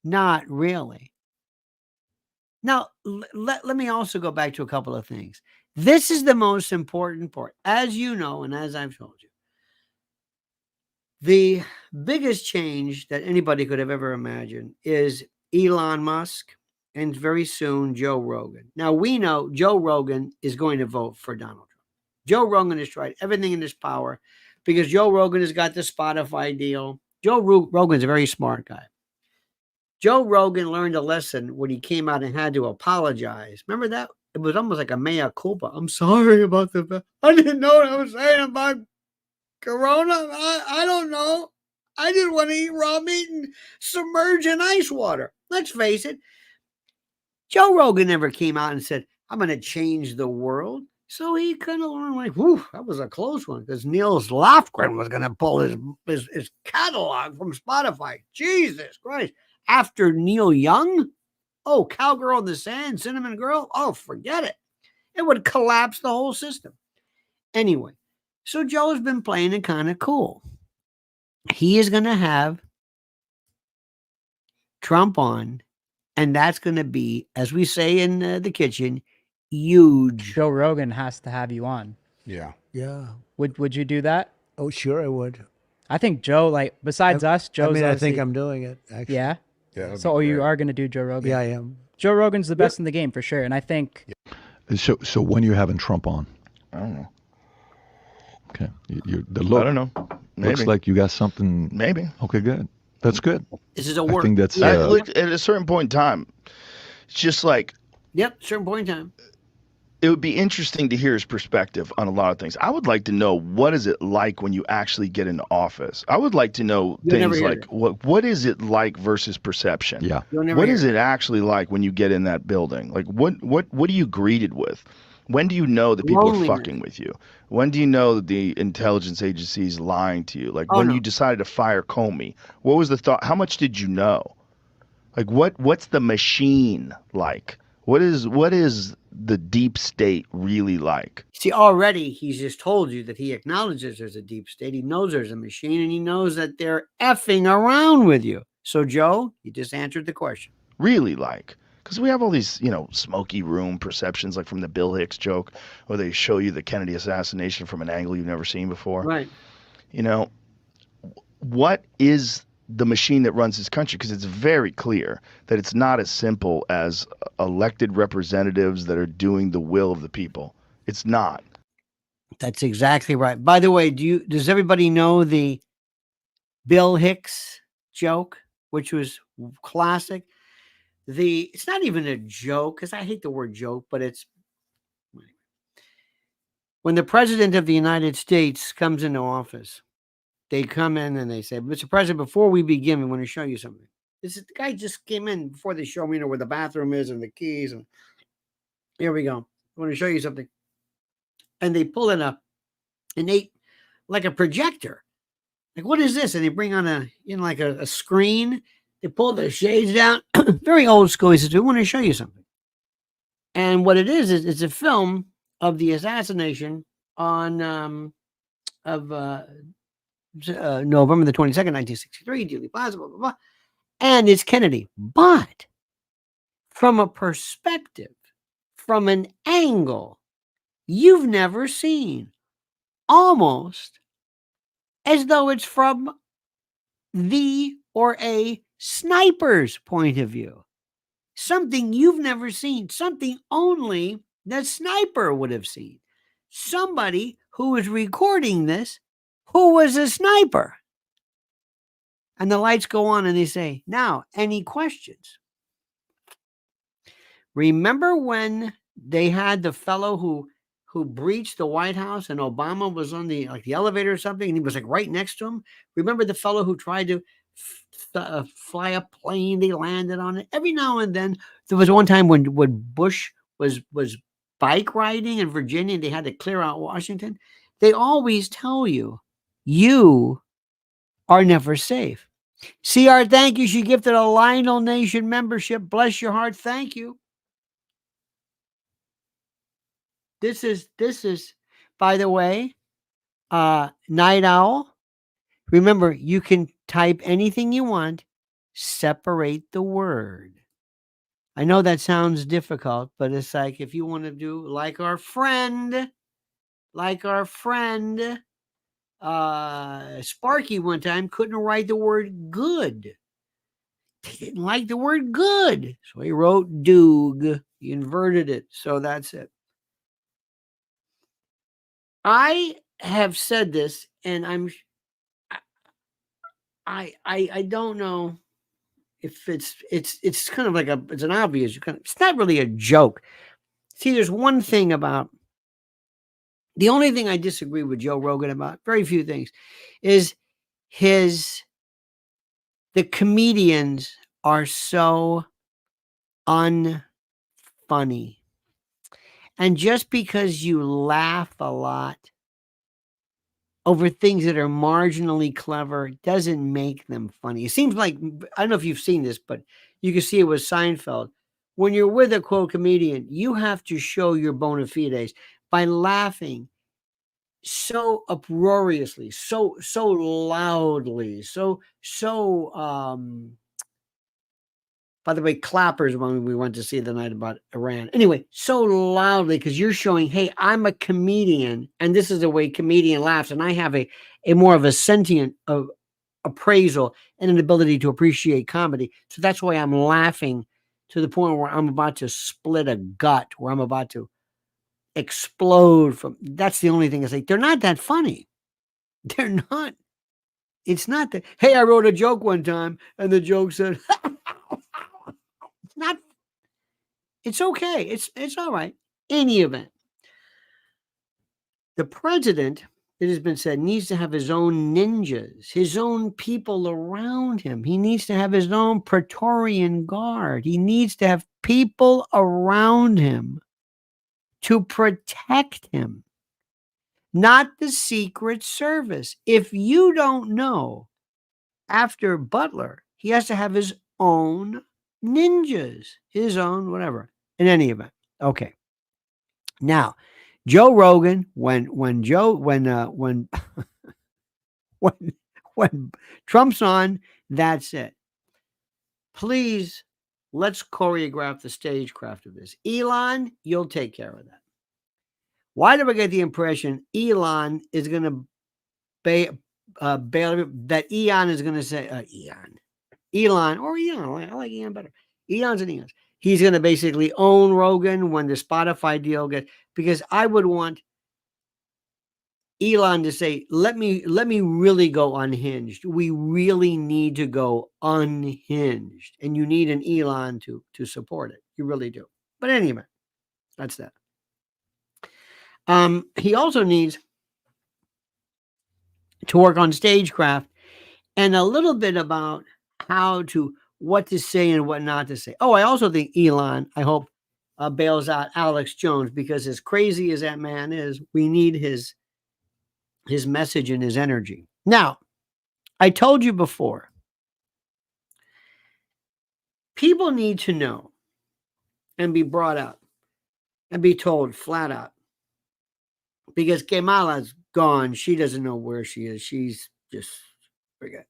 Not really. Now, let me also go back to a couple of things. This is the most important part. As you know, and as I've told you, the biggest change that anybody could have ever imagined is Elon Musk and very soon Joe Rogan. Now, we know Joe Rogan is going to vote for Donald Trump. Joe Rogan has tried everything in his power because Joe Rogan has got the Spotify deal. Joe Rogan's a very smart guy. Joe Rogan learned a lesson when he came out and had to apologize. Remember that? It was almost like a mea culpa. I'm sorry about I didn't know what I was saying about. Corona? I don't know. I just want to eat raw meat and submerge in ice water. Let's face it. Joe Rogan never came out and said, I'm going to change the world. So he kind of learned, like, whew, that was a close one, because Niels Lofgren was going to pull his catalog from Spotify. Jesus Christ. After Neil Young? Oh, Cowgirl in the Sand, Cinnamon Girl? Oh, forget it. It would collapse the whole system. Anyway, so Joe's been playing it kind of cool. He is going to have Trump on, and that's going to be, as we say in the kitchen, huge. Joe Rogan has to have you on. Yeah. Yeah. Would you do that? Oh, sure, I would. I think Joe, like, besides us, Joe's. I think I'm doing it, actually. Yeah? Yeah. So you are going to do Joe Rogan? Yeah, I am. Joe Rogan's the best in the game, for sure. And I think... So when are you having Trump on? I don't know. Okay. The look, I don't know. Maybe. Looks like you got something. Maybe. Okay, good. That's good. This is a I work. think that's... Look, at a certain point in time, it's just like... Yep, certain point in time. It would be interesting to hear his perspective on a lot of things. I would like to know, what is it like when you actually get into office? I would like to know things like what is it like versus perception? Yeah. What is it actually like when you get in that building? Like what are you greeted with? When do you know that people are fucking with you? When do you know that the intelligence agency is lying to you? Like when you decided to fire Comey, what was the thought? How much did you know? Like what's the machine like? What is the deep state really like? See, already he's just told you that he acknowledges there's a deep state. He knows there's a machine, and he knows that they're effing around with you. So, Joe, you just answered the question. Really like? Because we have all these, smoky room perceptions, like from the Bill Hicks joke, where they show you the Kennedy assassination from an angle you've never seen before. Right. What is the machine that runs this country? Because it's very clear that it's not as simple as elected representatives that are doing the will of the people. It's not. That's exactly right. By the way, does everybody know the Bill Hicks joke, which was classic? It's not even a joke, because I hate the word joke, but it's when the president of the United States comes into office. They come in and they say, Mr. President, before we begin, we want to show you something. The guy just came in before they show me where the bathroom is and the keys. And here we go. I want to show you something. And they pull in like a projector. Like, what is this? And they bring on a screen. They pull the shades down. Very old school. He says, we want to show you something. And what it is it's a film of the assassination of November the 22nd, 1963, Dealey Plaza, blah, blah, blah. And it's Kennedy. But from a perspective, from an angle you've never seen, almost as though it's from the or a sniper's point of view. Something you've never seen, something only the sniper would have seen. Somebody who is recording this who was a sniper. And the lights go on and they say, now, any questions? Remember when they had the fellow who breached the White House and Obama was on the elevator or something and he was like right next to him? Remember the fellow who tried to fly a plane? They landed on it. Every now and then, there was one time when Bush was bike riding in Virginia and they had to clear out Washington. They always tell you, you are never safe. CR, thank you. She gifted a Lionel Nation membership. Bless your heart. Thank you. This is, by the way, Night Owl. Remember, you can type anything you want. Separate the word. I know that sounds difficult, but it's like if you want to do like our friend, Sparky one time couldn't write the word good. He didn't like the word good. So he wrote Doog. He inverted it. So that's it. I have said this, and I don't know if it's kind of like it's an obvious, it's not really a joke. See, there's one thing about The only thing I disagree with Joe Rogan about, very few things, is the comedians are so unfunny. And just because you laugh a lot over things that are marginally clever doesn't make them funny. It seems like, I don't know if you've seen this, but you can see it with Seinfeld. When you're with a quote comedian, you have to show your bona fides by laughing so uproariously, so loudly, by the way, clappers when we went to see the night about Iran. Anyway, so loudly, because you're showing, hey, I'm a comedian, and this is the way comedian laughs, and I have a more of a sentient of appraisal and an ability to appreciate comedy. So that's why I'm laughing to the point where I'm about to split a gut, where I'm about to explode from. That's the only thing I say. They're not that funny. They're not. It's not that. Hey, I wrote a joke one time, and the joke said, not, it's okay. It's all right. Any event, the president, it has been said, needs to have his own ninjas, his own people around him. He needs to have his own Praetorian Guard. He needs to have people around him to protect him, not the Secret Service. If you don't know, after Butler, he has to have his own ninjas, his own whatever. In any event, okay. Now, Joe Rogan, when Trump's on, that's it. Please, let's choreograph the stagecraft of this. Elon, you'll take care of that. Why do I get the impression Elon is going to bail that Eon is going to say Elon, or Eon, I like Eon better. Eons and Eons. He's going to basically own Rogan when the Spotify deal gets, because I would want Elon to say, let me really go unhinged. We really need to go unhinged. And you need an Elon to support it. You really do. But anyway, that's that. He also needs to work on stagecraft and a little bit about what to say and what not to say. Oh, I also think Elon, I hope, bails out Alex Jones, because as crazy as that man is, we need his message and his energy. Now, I told you before, people need to know and be brought up and be told flat out, because Kamala's gone. She doesn't know where she is. She's just forget.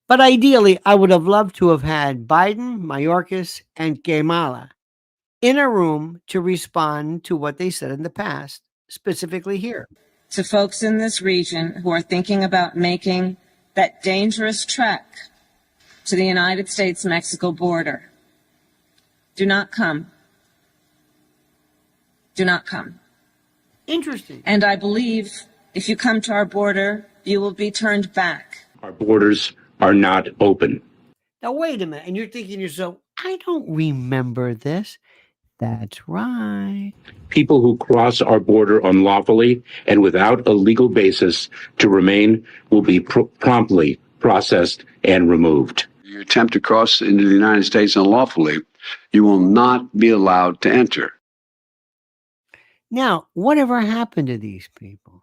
But ideally, I would have loved to have had Biden, Mayorkas, and Kamala in a room to respond to what they said in the past, specifically here. To folks in this region who are thinking about making that dangerous trek to the United States-Mexico border, do not come. Do not come. Interesting. And I believe if you come to our border, you will be turned back. Our borders are not open. Now, wait a minute. And you're thinking to yourself, I don't remember this. That's right. People who cross our border unlawfully and without a legal basis to remain will be promptly processed and removed. You attempt to cross into the United States unlawfully, you will not be allowed to enter. Now, whatever happened to these people?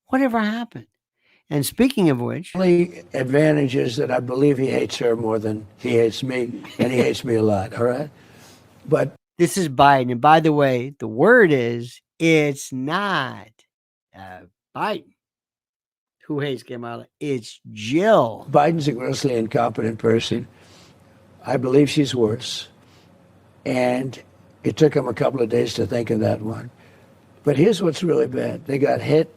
Whatever happened? And speaking of which, the only advantage is that I believe he hates her more than he hates me, and he hates me a lot, all right? But this is Biden. And by the way, the word is, it's not Biden who hates Kamala. It's Jill. Biden's a grossly incompetent person. I believe she's worse. And it took him a couple of days to think of that one. But here's what's really bad. They got hit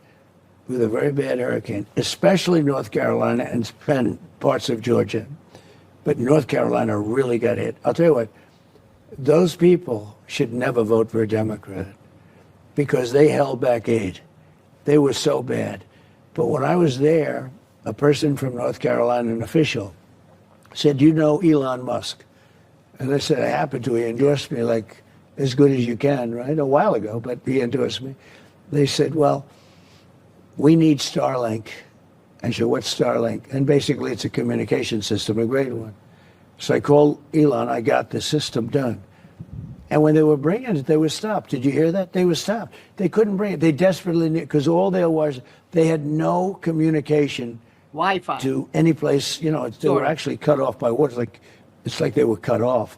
with a very bad hurricane, especially North Carolina and parts of Georgia. But North Carolina really got hit. I'll tell you what, those people should never vote for a Democrat because they held back aid. They were so bad. But when I was there, a person from North Carolina, an official, said, "You know Elon Musk?" And I said, "I happen to. He endorsed me like as good as you can, right? A while ago, but he endorsed me. They said, well, we need Starlink. I said, what's Starlink? And basically it's a communication system, a great one. So I called Elon, I got the system done. And when they were bringing it, they were stopped. Did you hear that? They were stopped. They couldn't bring it. They desperately needed, because all there was, they had no communication Wi-Fi to any place. You know, they were actually cut off by water. It's like they were cut off.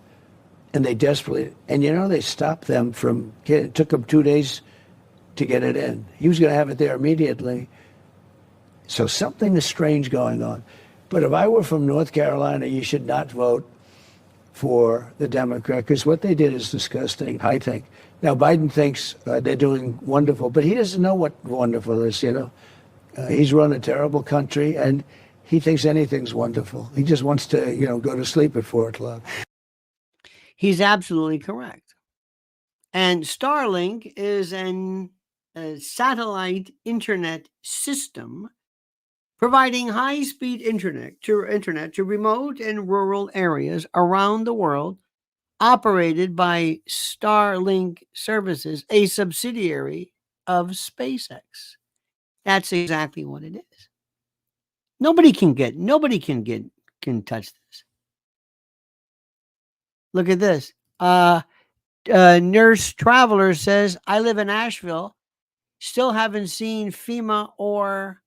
And they desperately, and you know, they stopped them from, it took them 2 days to get it in. He was going to have it there immediately. So something is strange going on. But if I were from North Carolina, you should not vote for the Democrat, because what they did is disgusting, I think. Now, Biden thinks they're doing wonderful, but he doesn't know what wonderful is, you know. He's run a terrible country, and he thinks anything's wonderful. He just wants to, you know, go to sleep at 4 o'clock. He's absolutely correct. And Starlink is a satellite internet system providing high-speed internet to remote and rural areas around the world, operated by Starlink Services, a subsidiary of SpaceX. That's exactly what it is. Nobody can touch this. Look at this. Nurse Traveler says, I live in Asheville, still haven't seen FEMA or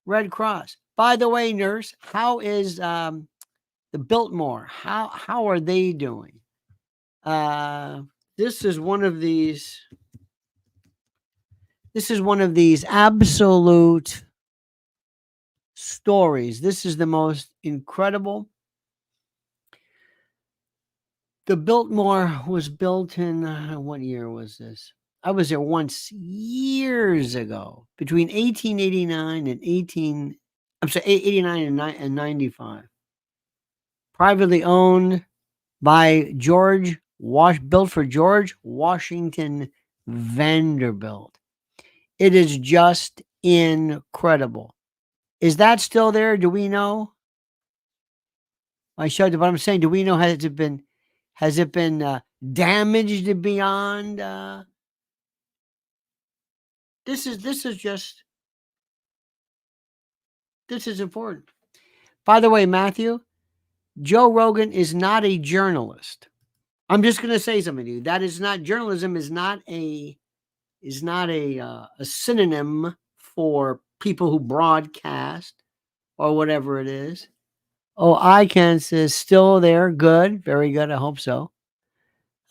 Red Cross. By the way, nurse, how is the Biltmore? How are they doing? This is one of these absolute stories. This is the most incredible. The Biltmore was built in what year was this? I was there once years ago, between 1889 and 89 and 95. Privately owned by built for George Washington Vanderbilt. It is just incredible. Is that still there? Do we know? I showed you, but I'm saying, do we know, has it been damaged beyond? This is important. By the way, Matthew, Joe Rogan is not a journalist. I'm just going to say something to you. That is not, journalism is not a synonym for people who broadcast or whatever it is. Oh, ICANN is still there. Good. Very good. I hope so.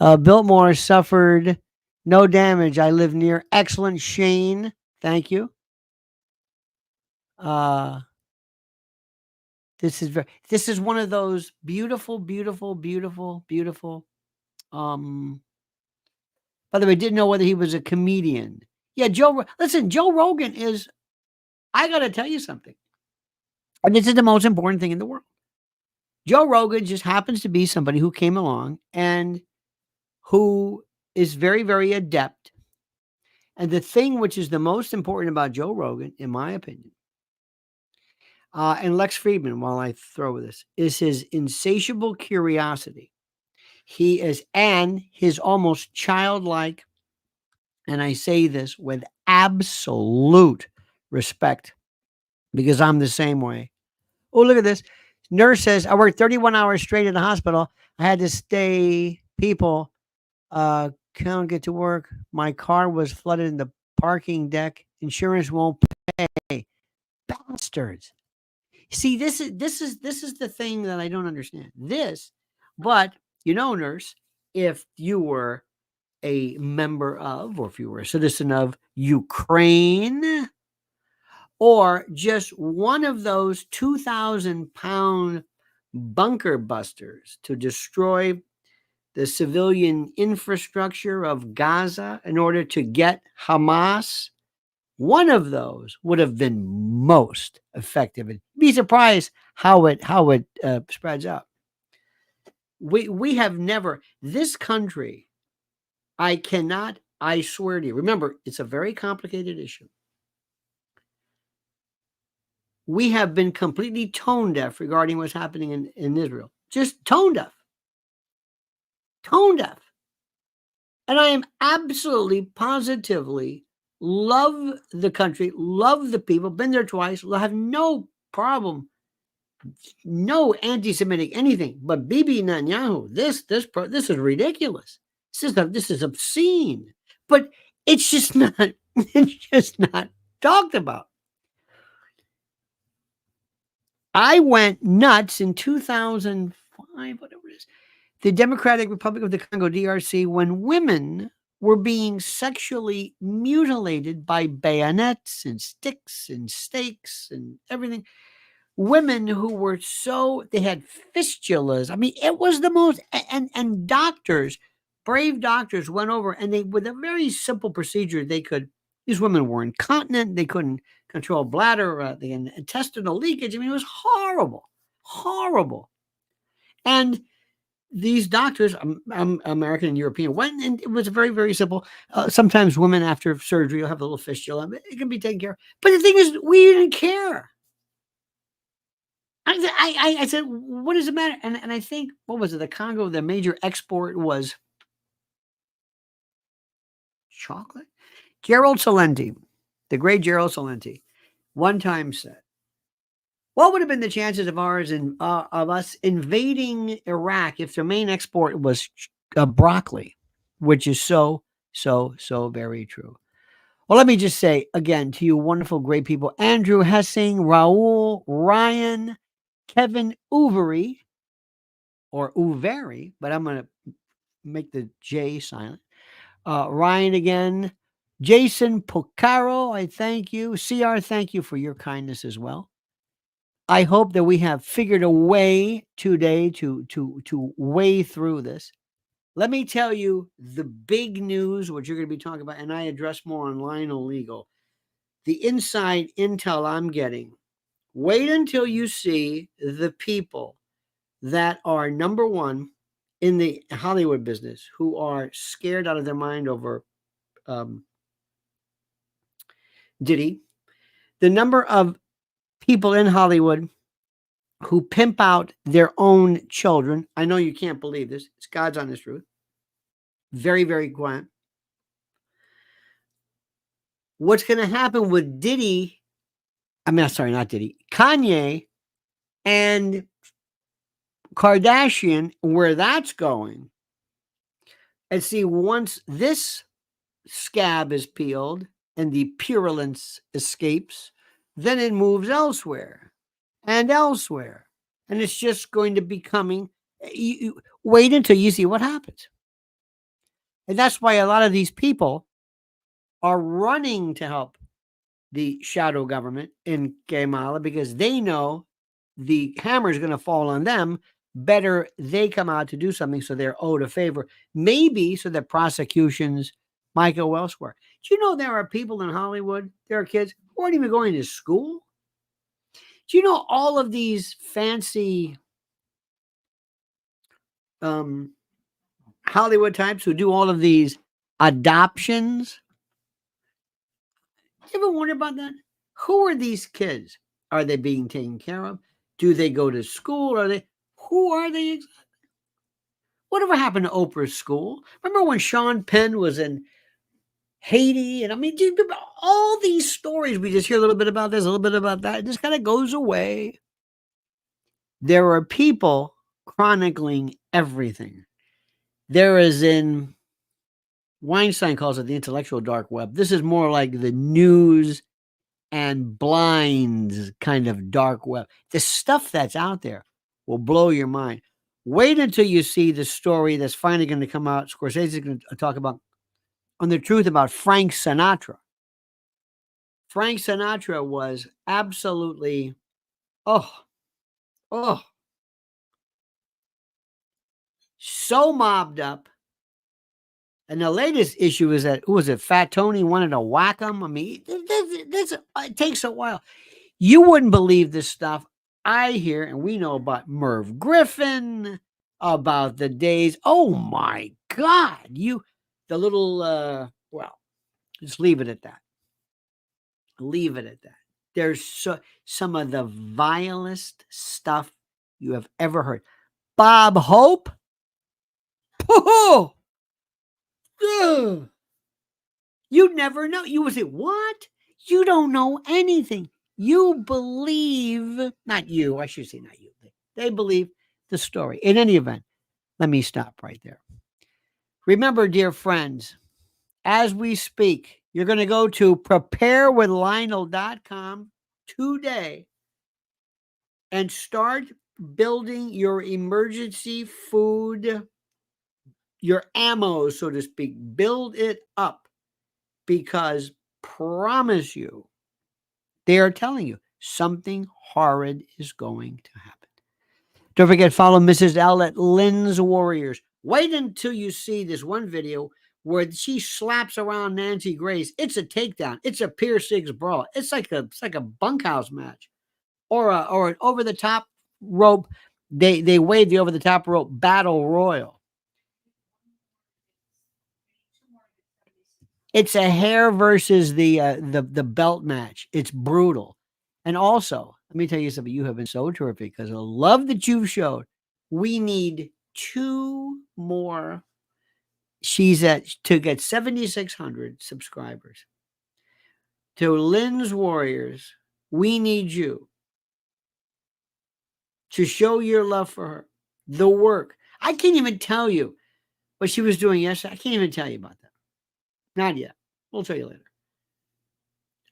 Biltmore suffered no damage. I live near. Excellent, Shane. Thank you. This is one of those beautiful. By the way, didn't know whether he was a comedian. Yeah, Joe Rogan is, I got to tell you something. And this is the most important thing in the world. Joe Rogan just happens to be somebody who came along and who is very, very adept. And the thing which is the most important about Joe Rogan, in my opinion, and Lex Friedman, while I throw this, is his insatiable curiosity. He is, and his almost childlike, and I say this with absolute respect, because I'm the same way. Oh, look at this. Nurse says, I worked 31 hours straight in the hospital. I had to stay. People can't get to work. My car was flooded in the parking deck. Insurance won't pay. Bastards. See, this is the thing that I don't understand. But you know, nurse, if you were a member of, or if you were a citizen of Ukraine, or just one of those 2,000-pound bunker busters to destroy the civilian infrastructure of Gaza in order to get Hamas, one of those would have been most effective. And be surprised how it spreads out. We have never, this country, I swear to you, remember, it's a very complicated issue. We have been completely tone deaf regarding what's happening in Israel. Just tone deaf. Tone deaf. And I am absolutely, positively love the country, love the people, been there twice, have no problem, no anti-Semitic anything. But Bibi Netanyahu, this is ridiculous. This is obscene. But it's just not talked about. I went nuts in 2005, whatever it is, the Democratic Republic of the Congo, DRC, when women were being sexually mutilated by bayonets and sticks and stakes and everything. Women who were they had fistulas. I mean, it was the most, and doctors, brave doctors went over and they, with a very simple procedure, these women were incontinent. They couldn't control bladder, the intestinal leakage. I mean, it was horrible, horrible. And these doctors, American and European, went, and it was very, very simple. Sometimes women after surgery will have a little fistula. It can be taken care of. But the thing is, we didn't care. I said, what does it matter? And I think, what was it? The Congo, their major export was chocolate. Gerald Celente, the great Gerald Celente, one time said, what would have been the chances of us invading Iraq if their main export was broccoli, which is so very true. Well, let me just say again to you wonderful, great people, Andrew Hessing, Raul, Ryan, Kevin Uvery, or Uveri, but I'm going to make the J silent. Ryan again, Jason Pocaro, I thank you. CR, thank you for your kindness as well. I hope that we have figured a way today to weigh through this. Let me tell you the big news, what you're going to be talking about, and I address more on Lionel Legal. The inside intel I'm getting. Wait until you see the people that are number one in the Hollywood business who are scared out of their mind over Diddy. The number of people in Hollywood who pimp out their own children. I know you can't believe this. It's God's honest truth. Very, very quiet. What's going to happen with Diddy? Not Diddy. Kanye and Kardashian, where that's going. And see, once this scab is peeled and the purulence escapes, then it moves elsewhere and elsewhere. And it's just going to be coming. Wait until you see what happens. And that's why a lot of these people are running to help the shadow government in Kamala, because they know the hammer is going to fall on them. Better they come out to do something so they're owed a favor. Maybe so that prosecutions might go elsewhere. Do you know there are people in Hollywood, there are kids who aren't even going to school? Do you know all of these fancy Hollywood types who do all of these adoptions? You ever wonder about that? Who are these kids? Are they being taken care of? Do they go to school? Who are they exactly? Whatever happened to Oprah's school? Remember when Sean Penn was in Haiti? And all these stories, we just hear a little bit about this, a little bit about that. It just kind of goes away. There are people chronicling everything. There is Weinstein calls it the intellectual dark web. This is more like the news and blinds kind of dark web. The stuff that's out there will blow your mind. Wait until you see the story that's finally going to come out. Scorsese is going to talk about on the truth about Frank Sinatra. Frank Sinatra was absolutely, so mobbed up. And the latest issue is that, who was it? Fat Tony wanted to whack him. I mean, it takes a while. You wouldn't believe this stuff I hear, and we know about Merv Griffin, about the days. Oh my God. The little, just leave it at that. Leave it at that. There's some of the vilest stuff you have ever heard. Bob Hope. Ugh. You never know. You would say, what? You don't know anything. You believe, not you, I should say not you. They believe the story. In any event, let me stop right there. Remember, dear friends, as we speak, you're going to go to preparewithlionel.com today and start building your emergency food, your ammo, so to speak. Build it up, because promise you, they are telling you something horrid is going to happen. Don't forget, follow Mrs. L at Lynn's Warriors. Wait until you see this one video where she slaps around Nancy Grace. It's a takedown. It's a Pier 6 brawl. It's like a bunkhouse match, or an over the top rope. They wave the over the top rope battle royal. It's a hair versus the belt match. It's brutal. And also, let me tell you something. You have been so terrific, because the love that you've showed. We need 2 more. She's to get 7,600 subscribers. To Lynn's Warriors, we need you to show your love for her. The work. I can't even tell you what she was doing yesterday. I can't even tell you about that. Not yet. We'll tell you later.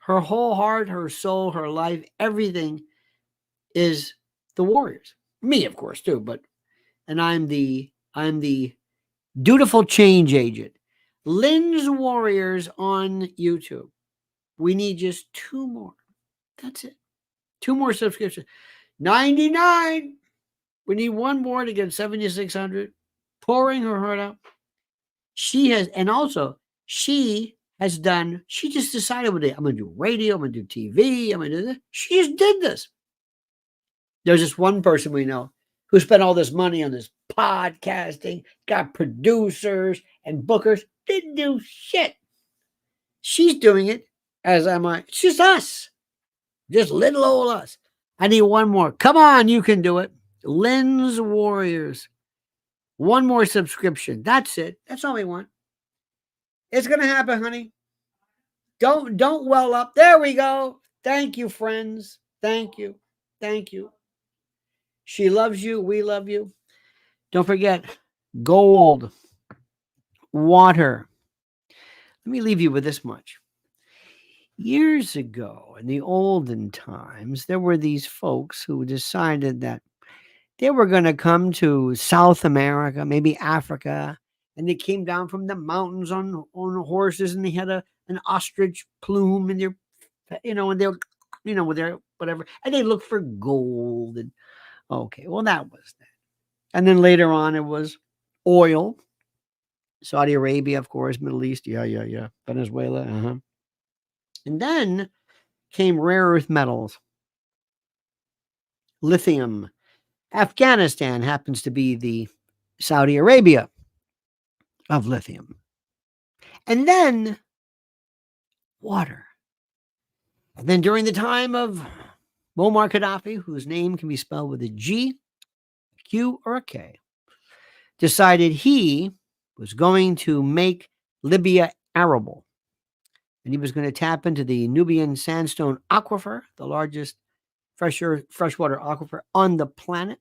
Her whole heart, her soul, her life, everything is the Warriors. Me, of course, too, and I'm the dutiful change agent. Lynn's Warriors on YouTube. We need just 2 more. That's it. 2 more subscriptions. 99. We need 1 more to get 7,600. Pouring her heart out. She just decided one day, I'm going to do radio, I'm going to do TV, I'm going to do this. She just did this. There's this one person we know who spent all this money on this podcasting, got producers and bookers, didn't do shit. She's doing it, as am I. It's just us. Just little old us. I need 1 more. Come on, you can do it. Lynn's Warriors. 1 more subscription. That's it. That's all we want. It's going to happen, honey. Don't well up. There we go. Thank you, friends. Thank you. Thank you. She loves you. We love you. Don't forget, gold, water. Let me leave you with this much. Years ago, in the olden times, there were these folks who decided that they were going to come to South America, maybe Africa, and they came down from the mountains on horses, and they had an ostrich plume in their, and they were, with their whatever, and they looked for gold. And okay, well, that was that. And then later on, it was oil. Saudi Arabia, of course, Middle East, yeah. Venezuela, And then came rare earth metals. Lithium. Afghanistan happens to be the Saudi Arabia of lithium. And then water. And then during the time of Muammar Gaddafi, whose name can be spelled with a G, a Q, or a K, decided he was going to make Libya arable. And he was going to tap into the Nubian sandstone aquifer, the largest freshwater aquifer on the planet.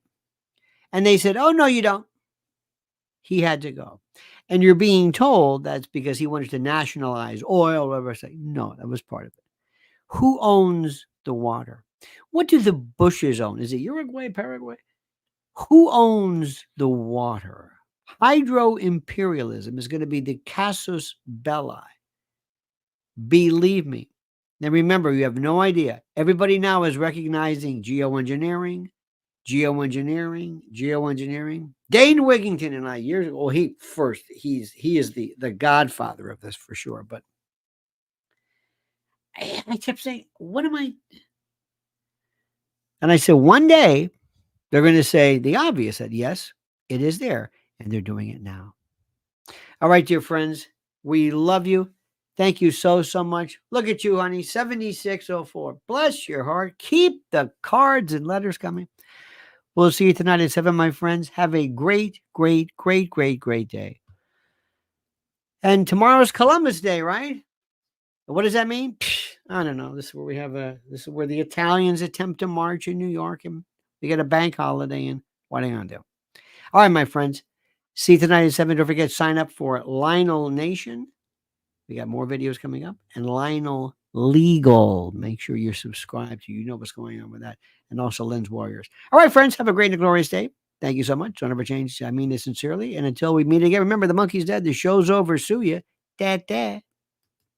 And they said, oh, no, you don't. He had to go. And you're being told that's because he wanted to nationalize oil, whatever. Say, no, that was part of it. Who owns the water? What do the Bushes own? Is it Uruguay, Paraguay? Who owns the water? Hydro-imperialism is going to be the casus belli. Believe me. Now remember, you have no idea. Everybody now is recognizing geoengineering. Dane Wigington and I years ago, he is the godfather of this for sure. But I kept saying, what am I? And I said, one day they're going to say the obvious, that yes, it is there. And they're doing it now. All right, dear friends, we love you. Thank you so much. Look at you, honey. 7604. Bless your heart. Keep the cards and letters coming. We'll see you tonight at 7, my friends. Have a great day. And tomorrow's Columbus Day, right? What does that mean? I don't know. This is where we have this is where the Italians attempt to march in New York, and we get a bank holiday. And what are you gonna do? All right, my friends. See you tonight at 7. Don't forget, sign up for Lionel Nation. We got more videos coming up. And Lionel Legal. Make sure you're subscribed. You know what's going on with that. And also Lynn's Warriors. All right, friends. Have a great and glorious day. Thank you so much. Don't ever change. I mean this sincerely. And until we meet again, remember, the monkey's dead. The show's over. Sue ya. Da-da.